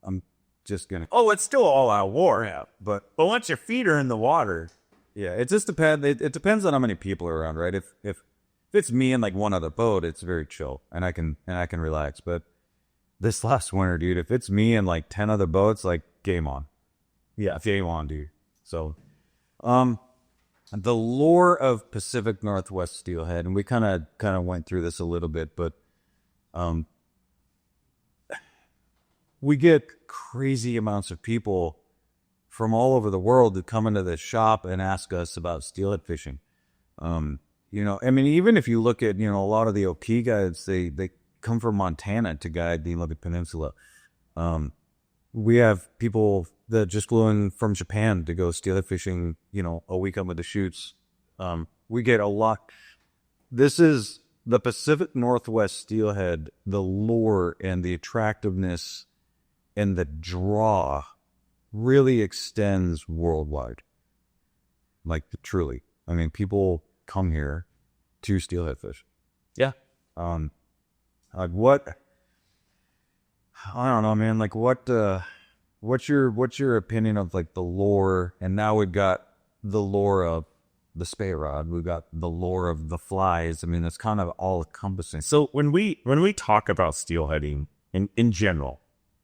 I'm just gonna. Oh, it's still all out war, yeah. But once your feet are in the water, yeah, it just depends. It depends on how many people are around, right? If it's me and like one other boat, it's very chill, and I can relax. But this last winter, dude, if it's me and like 10 other boats, like, game on. yeah. Game on, dude. So, the lore of Pacific Northwest steelhead, and we kind of went through this a little bit, but we get crazy amounts of people from all over the world that come into the shop and ask us about steelhead fishing. You know, I mean, even if you look at, you know, a lot of the OP guides, they come from Montana to guide the Olympic Peninsula. We have people that just flew in from Japan to go steelhead fishing, you know, a weekend with the Deschutes. We get a lot. This is the Pacific Northwest steelhead, the lure and the attractiveness and the draw really extends worldwide. Like, truly. I mean, people come here to steelhead fish. Yeah. Like, what? I don't know, man. Like, what's your opinion of like the lore? And now we've got the lore of the spay rod. We've got the lore of the flies. I mean, it's kind of all encompassing. So when we talk about steelheading in general,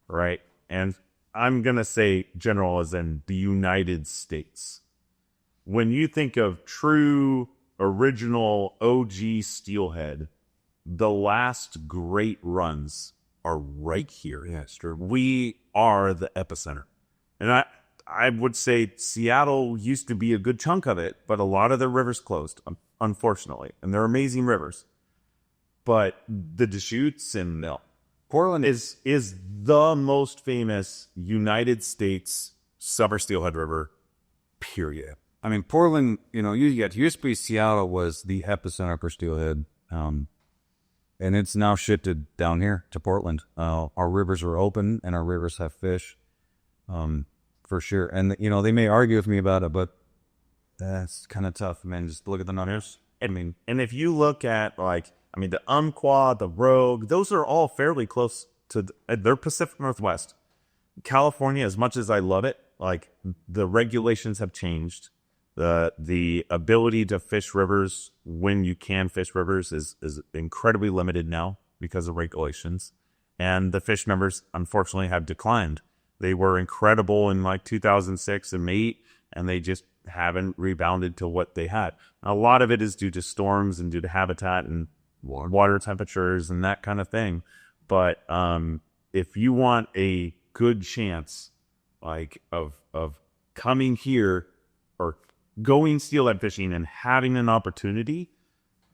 right? And I'm gonna say general as in the United States. When you think of true original OG steelhead, the last great runs are right here. Yeah, it's true. We are the epicenter. And I would say Seattle used to be a good chunk of it, but a lot of the rivers closed, unfortunately. And they're amazing rivers. But the Deschutes and Portland is the most famous United States summer steelhead river, period. I mean, Portland, you know, used to be Seattle was the epicenter for steelhead. And it's now shifted down here to Portland. Our rivers are open and our rivers have fish, for sure. And, you know, they may argue with me about it, but that's kind of tough, man. Just look at the numbers. I mean, and if you look at the Umpqua, the Rogue, those are all fairly close to, they're Pacific Northwest. California, as much as I love it, like, the regulations have changed. The ability to fish rivers when you can fish rivers is incredibly limited now because of regulations. And the fish numbers, unfortunately, have declined. They were incredible in like 2006 and 2008, and they just haven't rebounded to what they had. A lot of it is due to storms and due to habitat and water temperatures and that kind of thing. But if you want a good chance, like, of coming here or going steelhead fishing and having an opportunity,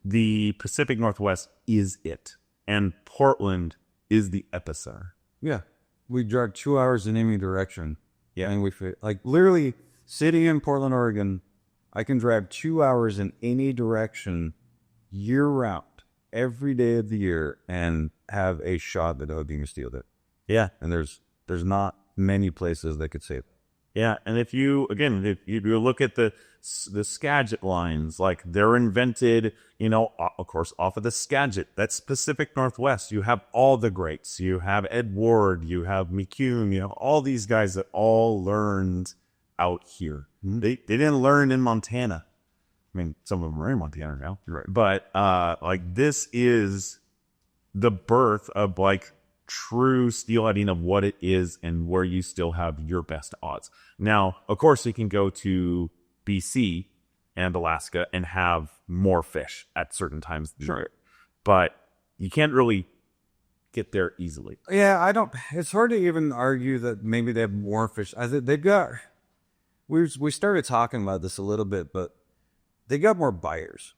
the Pacific Northwest is it. And Portland is the epicenter. Yeah. We drive 2 hours in any direction. Yeah. And like, literally, sitting in Portland, Oregon, I can drive 2 hours in any direction year round, every day of the year, and have a shot at being a steelhead. Yeah. And there's not many places that could say that. Yeah, and if you look at the Skagit lines, like, they're invented, you know, of course, off of the Skagit. That's Pacific Northwest. You have all the greats. You have Ed Ward. You have McCune. You have all these guys that all learned out here. Mm-hmm. They didn't learn in Montana. I mean, some of them are in Montana now. Right. But, like, this is the birth of, like, true steelheading of what it is and where you still have your best odds. Now, of course, you can go to BC and Alaska and have more fish at certain times. Sure. But you can't really get there easily. Yeah, it's hard to even argue that maybe they have more fish. I think they've got, we started talking about this a little bit, but they got more buyers.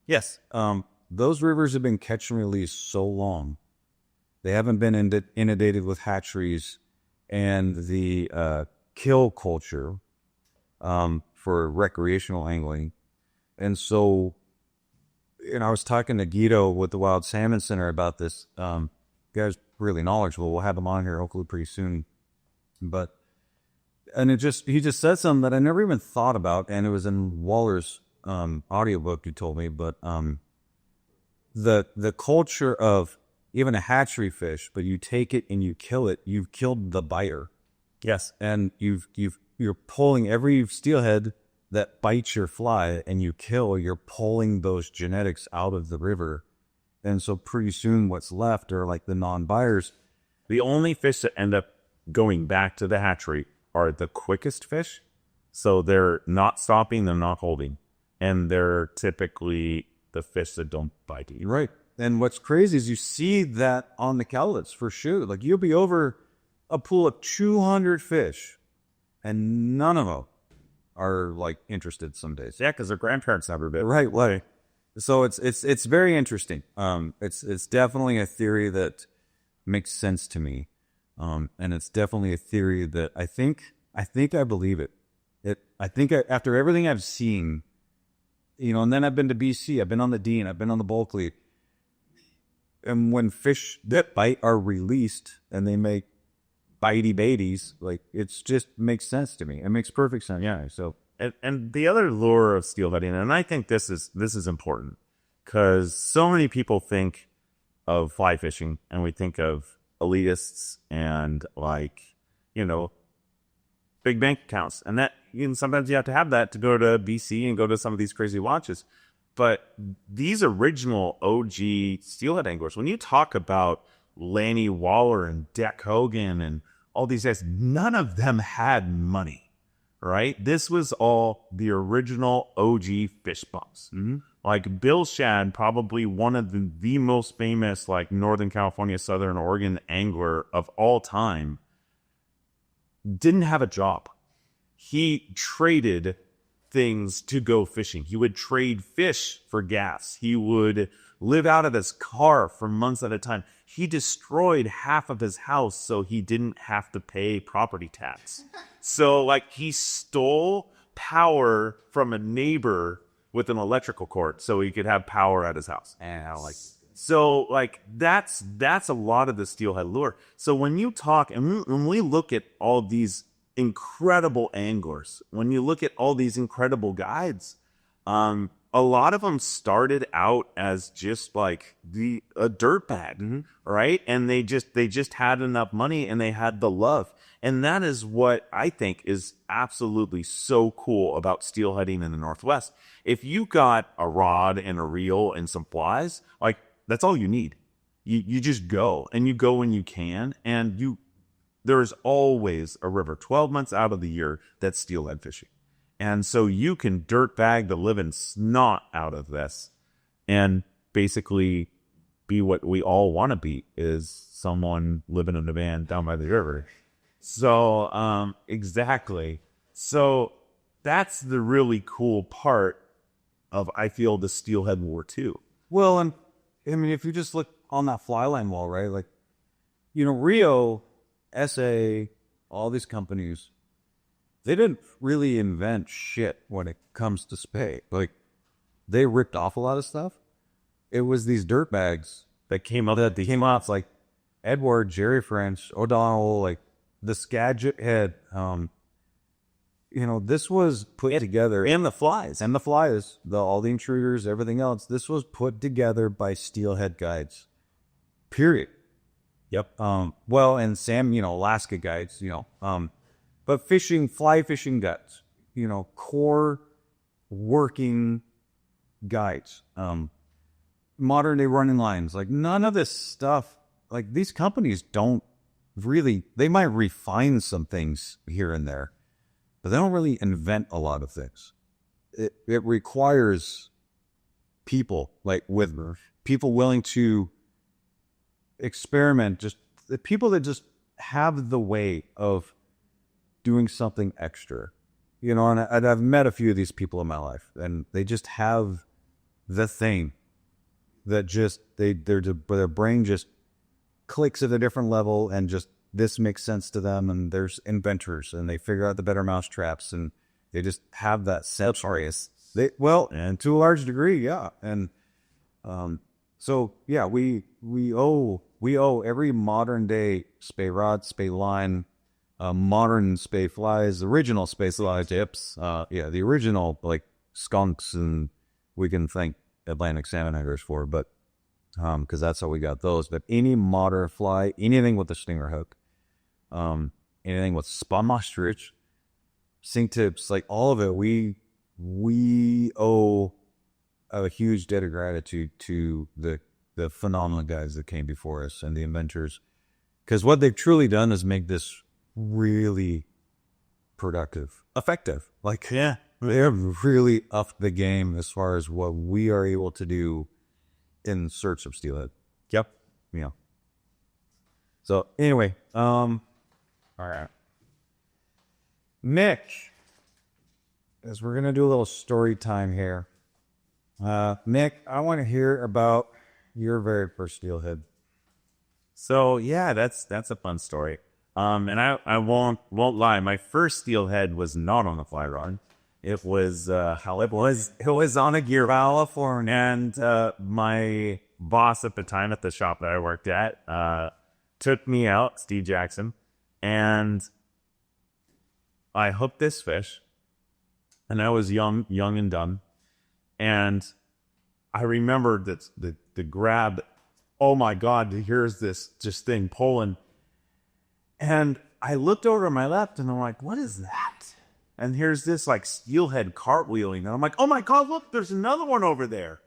Yes. Those rivers have been catch and release so long. They haven't been inundated with hatcheries and the kill culture for recreational angling. And so, I was talking to Guido with the Wild Salmon Center about this. Guy's really knowledgeable. We'll have him on here hopefully pretty soon. And he just said something that I never even thought about, and it was in Waller's audiobook you told me, but the culture of even a hatchery fish, but you take it and you kill it, you've killed the buyer. Yes. And you're pulling every steelhead that bites your fly and you kill, you're pulling those genetics out of the river. And so pretty soon what's left are like the non-buyers. The only fish that end up going back to the hatchery are the quickest fish. So they're not stopping, they're not holding. And they're typically the fish that don't bite you. Right. And what's crazy is you see that on the cowlets for sure. Like you'll be over a pool of 200 fish and none of them are like interested some days. Yeah, because their grandparents never bit. Right. Right. So it's very interesting. It's definitely a theory that makes sense to me. And it's definitely a theory that I think I believe it. After everything I've seen, and then I've been to BC, I've been on the Dean, I've been on the Bulkley. And when fish that bite are released and they make bitey babies, like it's just makes sense to me. It makes perfect sense. Yeah. So and the other lure of steelheading, and I think this is important because so many people think of fly fishing and we think of elitists and big bank accounts, and that sometimes you have to have that to go to BC and go to some of these crazy launches. But these original OG steelhead anglers, when you talk about Lanny Waller and Deck Hogan and all these guys, none of them had money, right? This was all the original OG fish bumps. Mm-hmm. Like Bill Shad, probably one of the most famous Northern California, Southern Oregon angler of all time, didn't have a job. He traded things to go fishing. He would trade fish for gas. He would live out of his car for months at a time. He destroyed half of his house so he didn't have to pay property tax. So he stole power from a neighbor with an electrical cord so he could have power at his house. And that's a lot of the steelhead lure. So when you talk and when we look at all these incredible anglers, when you look at all these incredible guides, a lot of them started out as just a dirtbag, mm-hmm. right? And they just had enough money and they had the love. And that is what I think is absolutely so cool about steelheading in the Northwest. If you got a rod and a reel and some flies, that's all you need. You just go, and you go when you can, and there is always a river 12 months out of the year that's steelhead fishing. And so you can dirtbag the living snot out of this and basically be what we all want to be, is someone living in a van down by the river. So, exactly. So that's the really cool part of, I feel, the steelhead lure too. Well, and I mean, if you just look on that fly line wall, right? Rio, SA, all these companies, they didn't really invent shit when it comes to spay. They ripped off a lot of stuff. It was these dirtbags that came off like Edward, Jerry French, O'Donnell, the Skagit Head. This was put together. And the flies. All the intruders, everything else. This was put together by steelhead guides. Period. Yep. And Sam, Alaska guides, but fly fishing guides, core working guides, modern day running lines, none of this stuff, these companies don't really, they might refine some things here and there, but they don't really invent a lot of things. it requires people, like with people willing to experiment, just the people that just have the way of doing something extra, you know. And I've met a few of these people in my life, and they just have the thing that just their brain just clicks at a different level, and just this makes sense to them. And there's inventors, and they figure out the better mousetraps, and they just have that sense. And to a large degree, yeah. And so yeah, we owe every modern day spay rod, spay line, modern spay flies, original spay fly tips, the original like skunks, and we can thank Atlantic salmon hunters for, but because that's how we got those. But any modern fly, anything with a stinger hook, anything with spawn ostrich, sink tips, like all of it, we owe a huge debt of gratitude to the phenomenal guys that came before us and the inventors, because what they've truly done is make this really productive, effective. Like, yeah, they have really upped the game as far as what we are able to do in search of steelhead. Yep. Yeah. So anyway, all right, Nick, as we're gonna do a little story time here. Nick, I want to hear about your very first steelhead. So yeah, that's a fun story. And I won't lie, my first steelhead was not on a fly rod. It was it was on a gear California, and my boss at the time at the shop that I worked at took me out, Steve Jackson, and I hooked this fish, and I was young and dumb, and I remembered that the grab. Oh my God! Here's this just thing pulling. And I looked over to my left, and I'm like, what is that? And here's this like steelhead cartwheeling. And I'm like, oh my God, look, there's another one over there.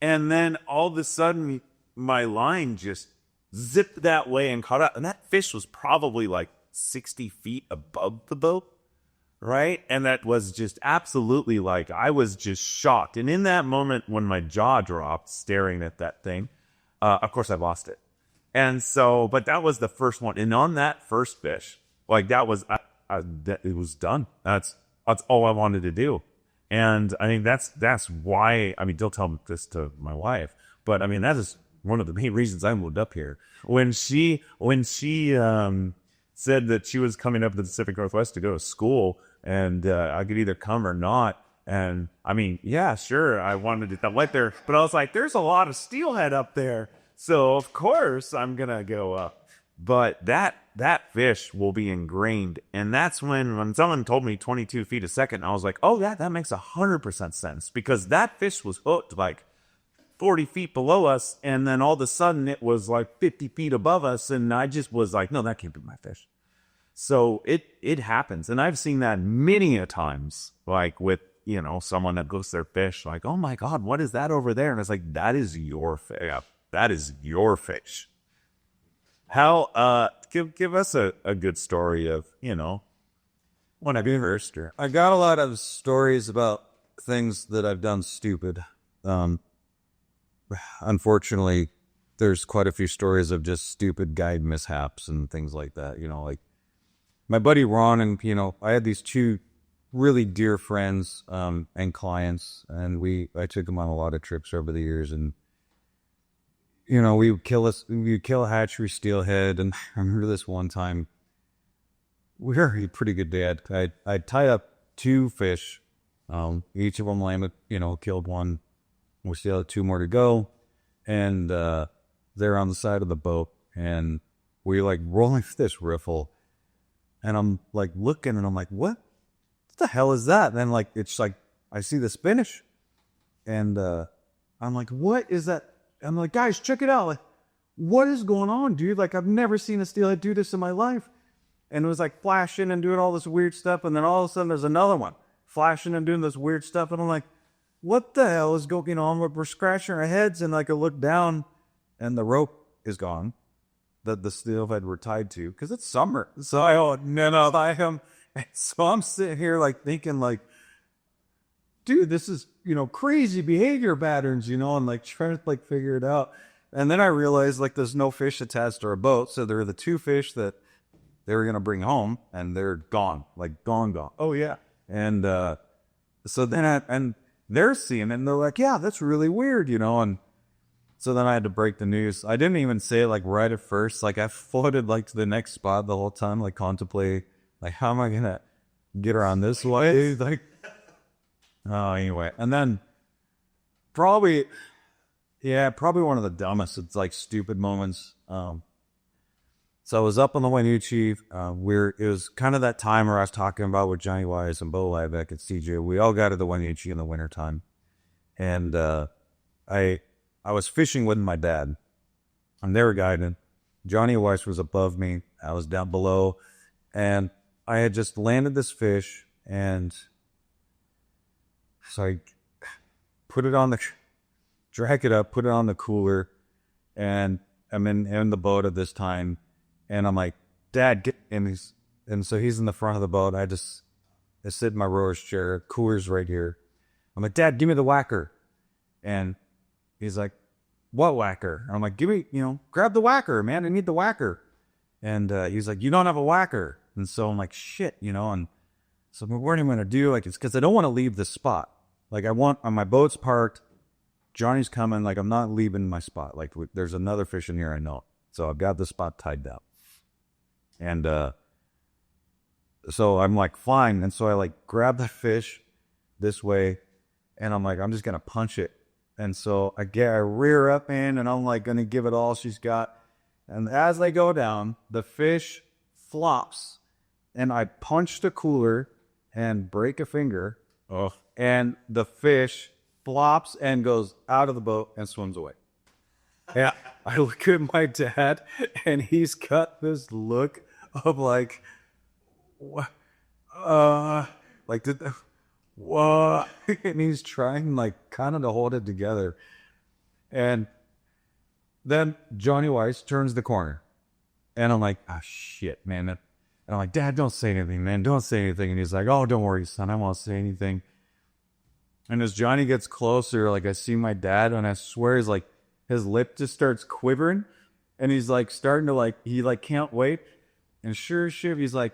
And then all of a sudden, my line just zipped that way and caught up. And that fish was probably like 60 feet above the boat, right? And that was just absolutely like, I was just shocked. And in that moment, when my jaw dropped staring at that thing, of course, I lost it. And so, but that was the first one. And on that first fish, like that was, it was done. That's all I wanted to do. And I think that's why, I mean, don't tell this to my wife, but I mean, that is one of the main reasons I moved up here. When she said that she was coming up to the Pacific Northwest to go to school, and I could either come or not. And I mean, yeah, sure, I wanted to let there, but I was like, there's a lot of steelhead up there. So of course I'm going to go up. But that fish will be ingrained. And that's when someone told me 22 feet a second, I was like, oh yeah, that makes 100% sense, because that fish was hooked like 40 feet below us. And then all of a sudden it was like 50 feet above us. And I just was like, no, that can't be my fish. So it happens. And I've seen that many a times, like with, you know, someone that goes to their fish, like, oh my God, what is that over there? And it's like, that is your fish. That is your fish. How, give us a good story of, you know, when I've been first. I got a lot of stories about things that I've done stupid. Unfortunately, there's quite a few stories of just stupid guide mishaps and things like that. You know, like my buddy Ron, and, you know, I had these two really dear friends and clients, and I took them on a lot of trips over the years, and you know, we would kill a hatchery steelhead. And I remember this one time, we were a pretty good day. I'd tie up two fish, each of them landed, you know, killed one. We still had two more to go, and they're on the side of the boat, and we like rolling this riffle, and I'm like looking, and I'm like, what the hell is that? And then like it's like I see this finish, and I'm like, what is that? I'm like, guys, check it out. Like, what is going on, dude? Like, I've never seen a steelhead do this in my life. And it was like flashing and doing all this weird stuff. And then all of a sudden there's another one flashing and doing this weird stuff. And I'm like, what the hell is going on? We're scratching our heads. And like I look down and the rope is gone that the steelhead were tied to, because it's summer. So I by him. And so I'm sitting here like thinking like, dude, this is, crazy behavior patterns, and like trying to like figure it out. And then I realized like there's no fish attached to our boat. So there are the 2 fish that they were going to bring home and they're gone, like gone. Oh yeah. And, so then and they're seeing it and they're like, yeah, that's really weird, and so then I had to break the news. I didn't even say it like right at first. Like I floated like to the next spot the whole time, like contemplate, like how am I going to get around this way? Like, oh, anyway. And then probably one of the dumbest, it's like stupid moments. So I was up on the Wenatchee. It was kind of that time where I was talking about with Johnny Wise and Bo Livebeck at CJ. We all got to the Wenatchee in the wintertime. And I was fishing with my dad. And they were guiding. Johnny Wise was above me. I was down below. And I had just landed this fish. And so I drag it up, put it on the cooler. And I'm in the boat at this time. And I'm like, Dad, and so he's in the front of the boat. I sit in my rower's chair, cooler's right here. I'm like, Dad, give me the whacker. And he's like, what whacker? I'm like, grab the whacker, man. I need the whacker. And he's like, you don't have a whacker. And so I'm like, shit, and so what am I going to do? Like, it's because I don't want to leave this spot. Like my boat's parked. Johnny's coming. Like, I'm not leaving my spot. Like, there's another fish in here, I know. So I've got the spot tied down. And so I'm like, fine. And so I like grab the fish this way and I'm like, I'm just going to punch it. And so I rear up in and I'm like going to give it all she's got. And as I go down, the fish flops and I punch the cooler and break a finger. Oh. And the fish flops and goes out of the boat and swims away. Yeah, I look at my dad, and he's got this look of like, what, what? And he's trying like kind of to hold it together. And then Johnny Weiss turns the corner, and I'm like, oh shit, man. And I'm like, Dad, don't say anything, man. Don't say anything. And he's like, oh, don't worry, son. I won't say anything. And as Johnny gets closer, like I see my dad, and I swear he's like, his lip just starts quivering, and he's like starting to like, he like can't wait. And sure as shit, he's like,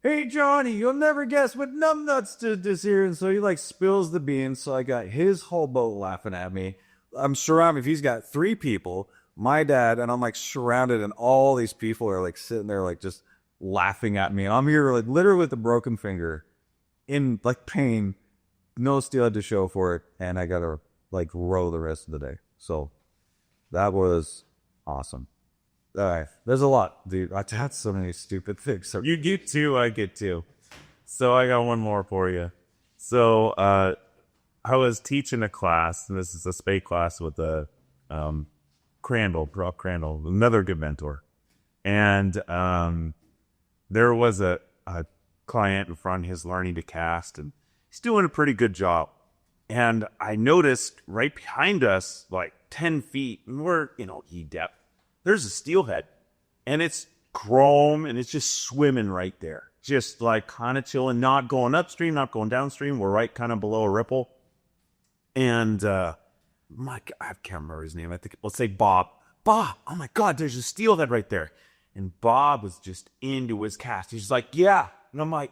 hey Johnny, you'll never guess what numbnuts did this here. And so he like spills the beans. So I got his whole boat laughing at me. I'm surrounded. If he's got 3 people, my dad, and I'm like surrounded, and all these people are like sitting there like just laughing at me. And I'm here like literally with a broken finger, in like pain, no steelhead to show for it, and I gotta like row the rest of the day. So that was awesome. All right. There's a lot, dude. I had so many stupid things. So You get 2, I get 2. So I got one more for you. So I was teaching a class, and this is a spade class with a Brock Crandall, another good mentor. And there was a client in front, he's learning to cast, and he's doing a pretty good job. And I noticed right behind us, like 10 feet, and we're, E-depth, there's a steelhead. And it's chrome, and it's just swimming right there. Just like kind of chilling, not going upstream, not going downstream. We're right kind of below a ripple. And I can't remember his name. I think, let's say Bob. Bob, oh my God, there's a steelhead right there. And Bob was just into his cast. He's like, yeah. And I'm like,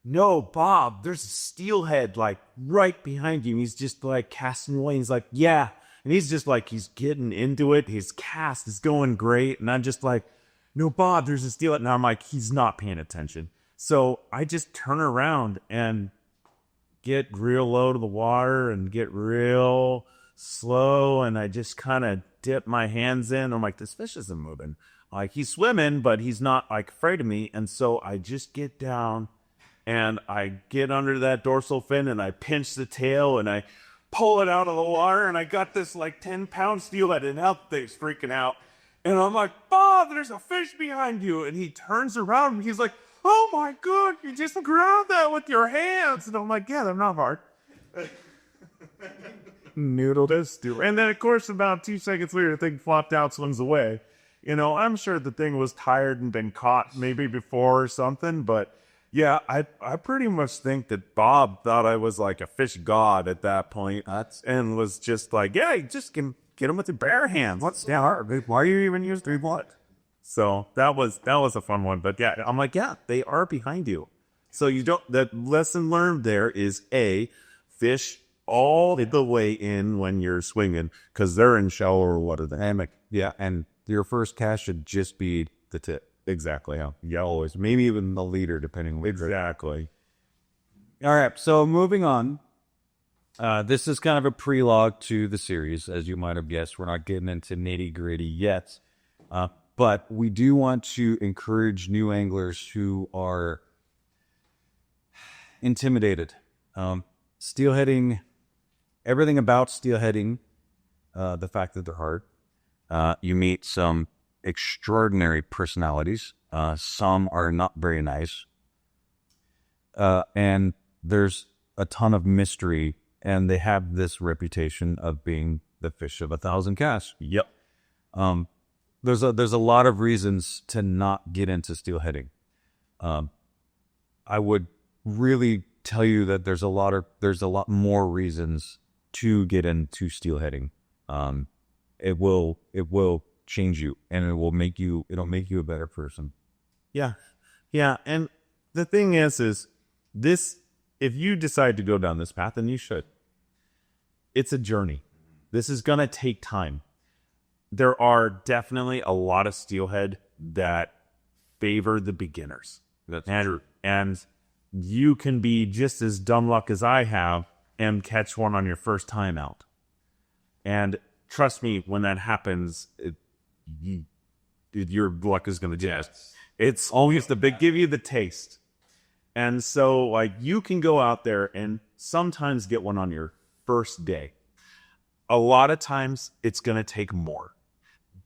no, Bob, there's a steelhead like right behind you. And he's just like casting away. He's like, yeah. And he's just like, he's getting into it. His cast is going great. And I'm just like, no, Bob, there's a steelhead. And I'm like, he's not paying attention. So I just turn around and get real low to the water and get real slow. And I just kind of dip my hands in. I'm like, this fish isn't moving. Like, he's swimming, but he's not like afraid of me. And so I just get down and I get under that dorsal fin and I pinch the tail and I pull it out of the water. And I got this like 10-pound steelhead, and that thing's freaking out. And I'm like, Bob, there's a fish behind you. And he turns around and he's like, oh my God, you just grabbed that with your hands. And I'm like, yeah, they're not hard. Noodle this stew. And then, of course, about 2 seconds later, the thing flopped out, swims away. I'm sure the thing was tired and been caught maybe before or something, but Yeah, I pretty much think that Bob thought I was like a fish god at that point, and was just like, yeah, just get them with your bare hands. What's hard? Why you even use 3 blood? So that was a fun one. But yeah, I'm like, yeah, they are behind you. So you don't. The lesson learned there is fish all the way in when you're swinging because they're in shallower water than hammock. Yeah, and your first cast should just be the tip. Exactly. Yeah, always. Maybe even the leader, depending on Exactly. All right, so moving on. This is kind of a prelogue to the series, as you might have guessed. We're not getting into nitty-gritty yet. But we do want to encourage new anglers who are intimidated. Steelheading, everything about steelheading, the fact that they're hard. You meet some extraordinary personalities. Some are not very nice. And there's a ton of mystery, and they have this reputation of being the fish of 1,000 casts. Yep. There's a lot of reasons to not get into steelheading. I would really tell you that there's a lot more reasons to get into steelheading. It will change you, and it'll make you a better person. Yeah. Yeah. And the thing is this, if you decide to go down this path, and you should, it's a journey. This is going to take time. There are definitely a lot of steelhead that favor the beginners. That's true. And you can be just as dumb luck as I have and catch one on your first time out. And trust me, when that happens, your luck is going to just, it's always give you the taste. And so, like, you can go out there and sometimes get one on your first day. A lot of times, it's going to take more.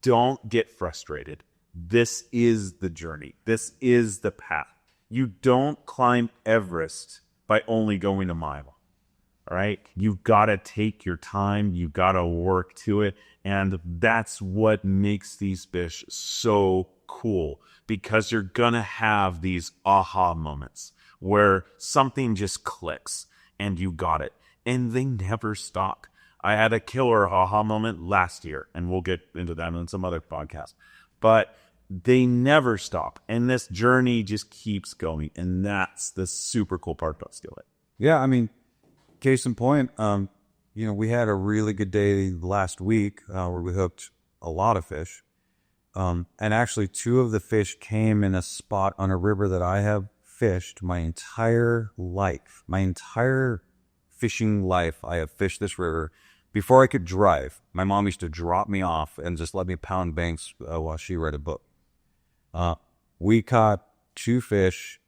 Don't get frustrated. This is the journey. This is the path. You don't climb Everest by only going a mile. All right? You've got to take your time. You've got to work to it. And that's what makes these fish so cool, because you're going to have these aha moments where something just clicks and you got it. And they never stop. I had a killer aha moment last year, and we'll get into that in some other podcasts. But they never stop, and this journey just keeps going, and that's the super cool part about steelhead. Yeah, I mean, case in point, we had a really good day last week where we hooked a lot of fish. And actually 2 of the fish came in a spot on a river that I have fished my entire life. My entire fishing life, I have fished this river. Before I could drive, my mom used to drop me off and just let me pound banks while she read a book. We caught 2 fish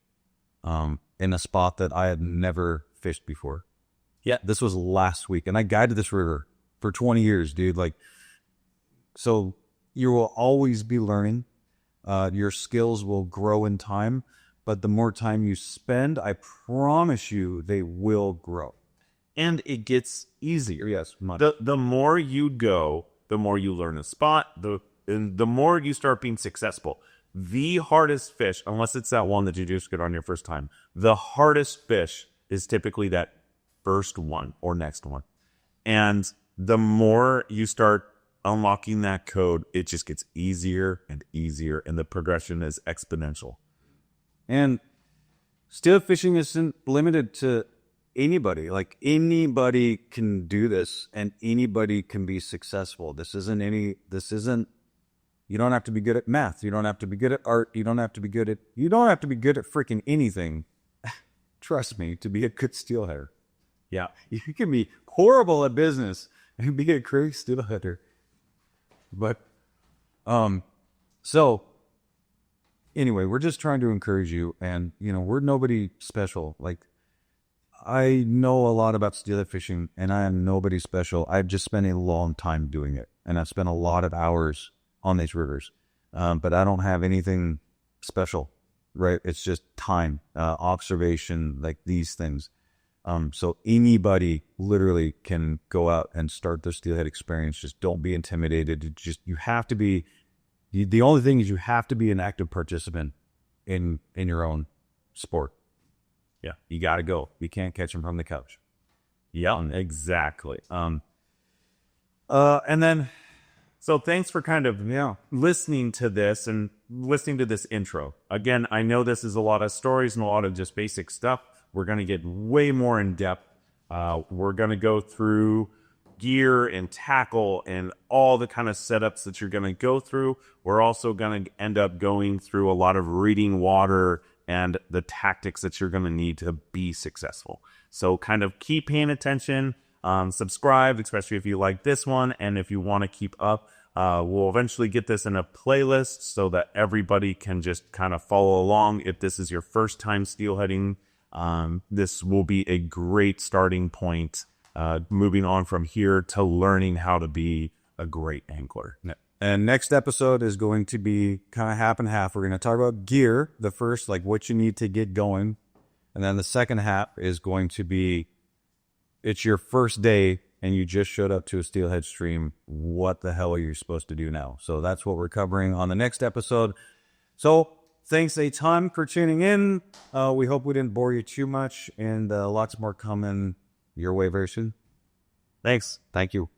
in a spot that I had never fished before. Yeah, this was last week, and I guided this river for 20 years, dude. Like, so you will always be learning. Your skills will grow in time, but the more time you spend, I promise you, they will grow. And it gets easier. Yes, much. The more you go, the more you learn a spot, and the more you start being successful. The hardest fish, unless it's that one that you just get on your first time, the hardest fish is typically that first one or next one. And the more you start unlocking that code, it just gets easier and easier, and the progression is exponential. And steelhead fishing isn't limited to anybody. Like, anybody can do this, and anybody can be successful. You don't have to be good at math. You don't have to be good at art. You don't have to be good at freaking anything. Trust me, to be a good steelheader. Yeah, you can be horrible at business and be a great steelheader. But, so anyway, we're just trying to encourage you, and, we're nobody special. Like, I know a lot about steelhead fishing, and I am nobody special. I've just spent a long time doing it, and I've spent a lot of hours on these rivers. But I don't have anything special, right? It's just time, observation, like these things. So anybody literally can go out and start their steelhead experience. Just don't be intimidated. The only thing is you have to be an active participant in your own sport. Yeah. You got to go. You can't catch them from the couch. Yeah, exactly. And then, So thanks for kind of listening to this and listening to this intro. Again, I know this is a lot of stories and a lot of just basic stuff. We're going to get way more in depth. We're going to go through gear and tackle and all the kind of setups that you're going to go through. We're also going to end up going through a lot of reading water and the tactics that you're going to need to be successful. So kind of keep paying attention. Subscribe, especially if you like this one. And if you want to keep up, we'll eventually get this in a playlist so that everybody can just kind of follow along. If this is your first time steelheading, this will be a great starting point, moving on from here to learning how to be a great angler. and next episode is going to be kind of half and half. We're going to talk about gear, the first, like what you need to get going. And then the second half is going to be, it's your first day and you just showed up to a steelhead stream. What the hell are you supposed to do now? So that's what we're covering on the next episode. So thanks a ton for tuning in. We hope we didn't bore you too much, and lots more coming your way very soon. Thanks. Thank you.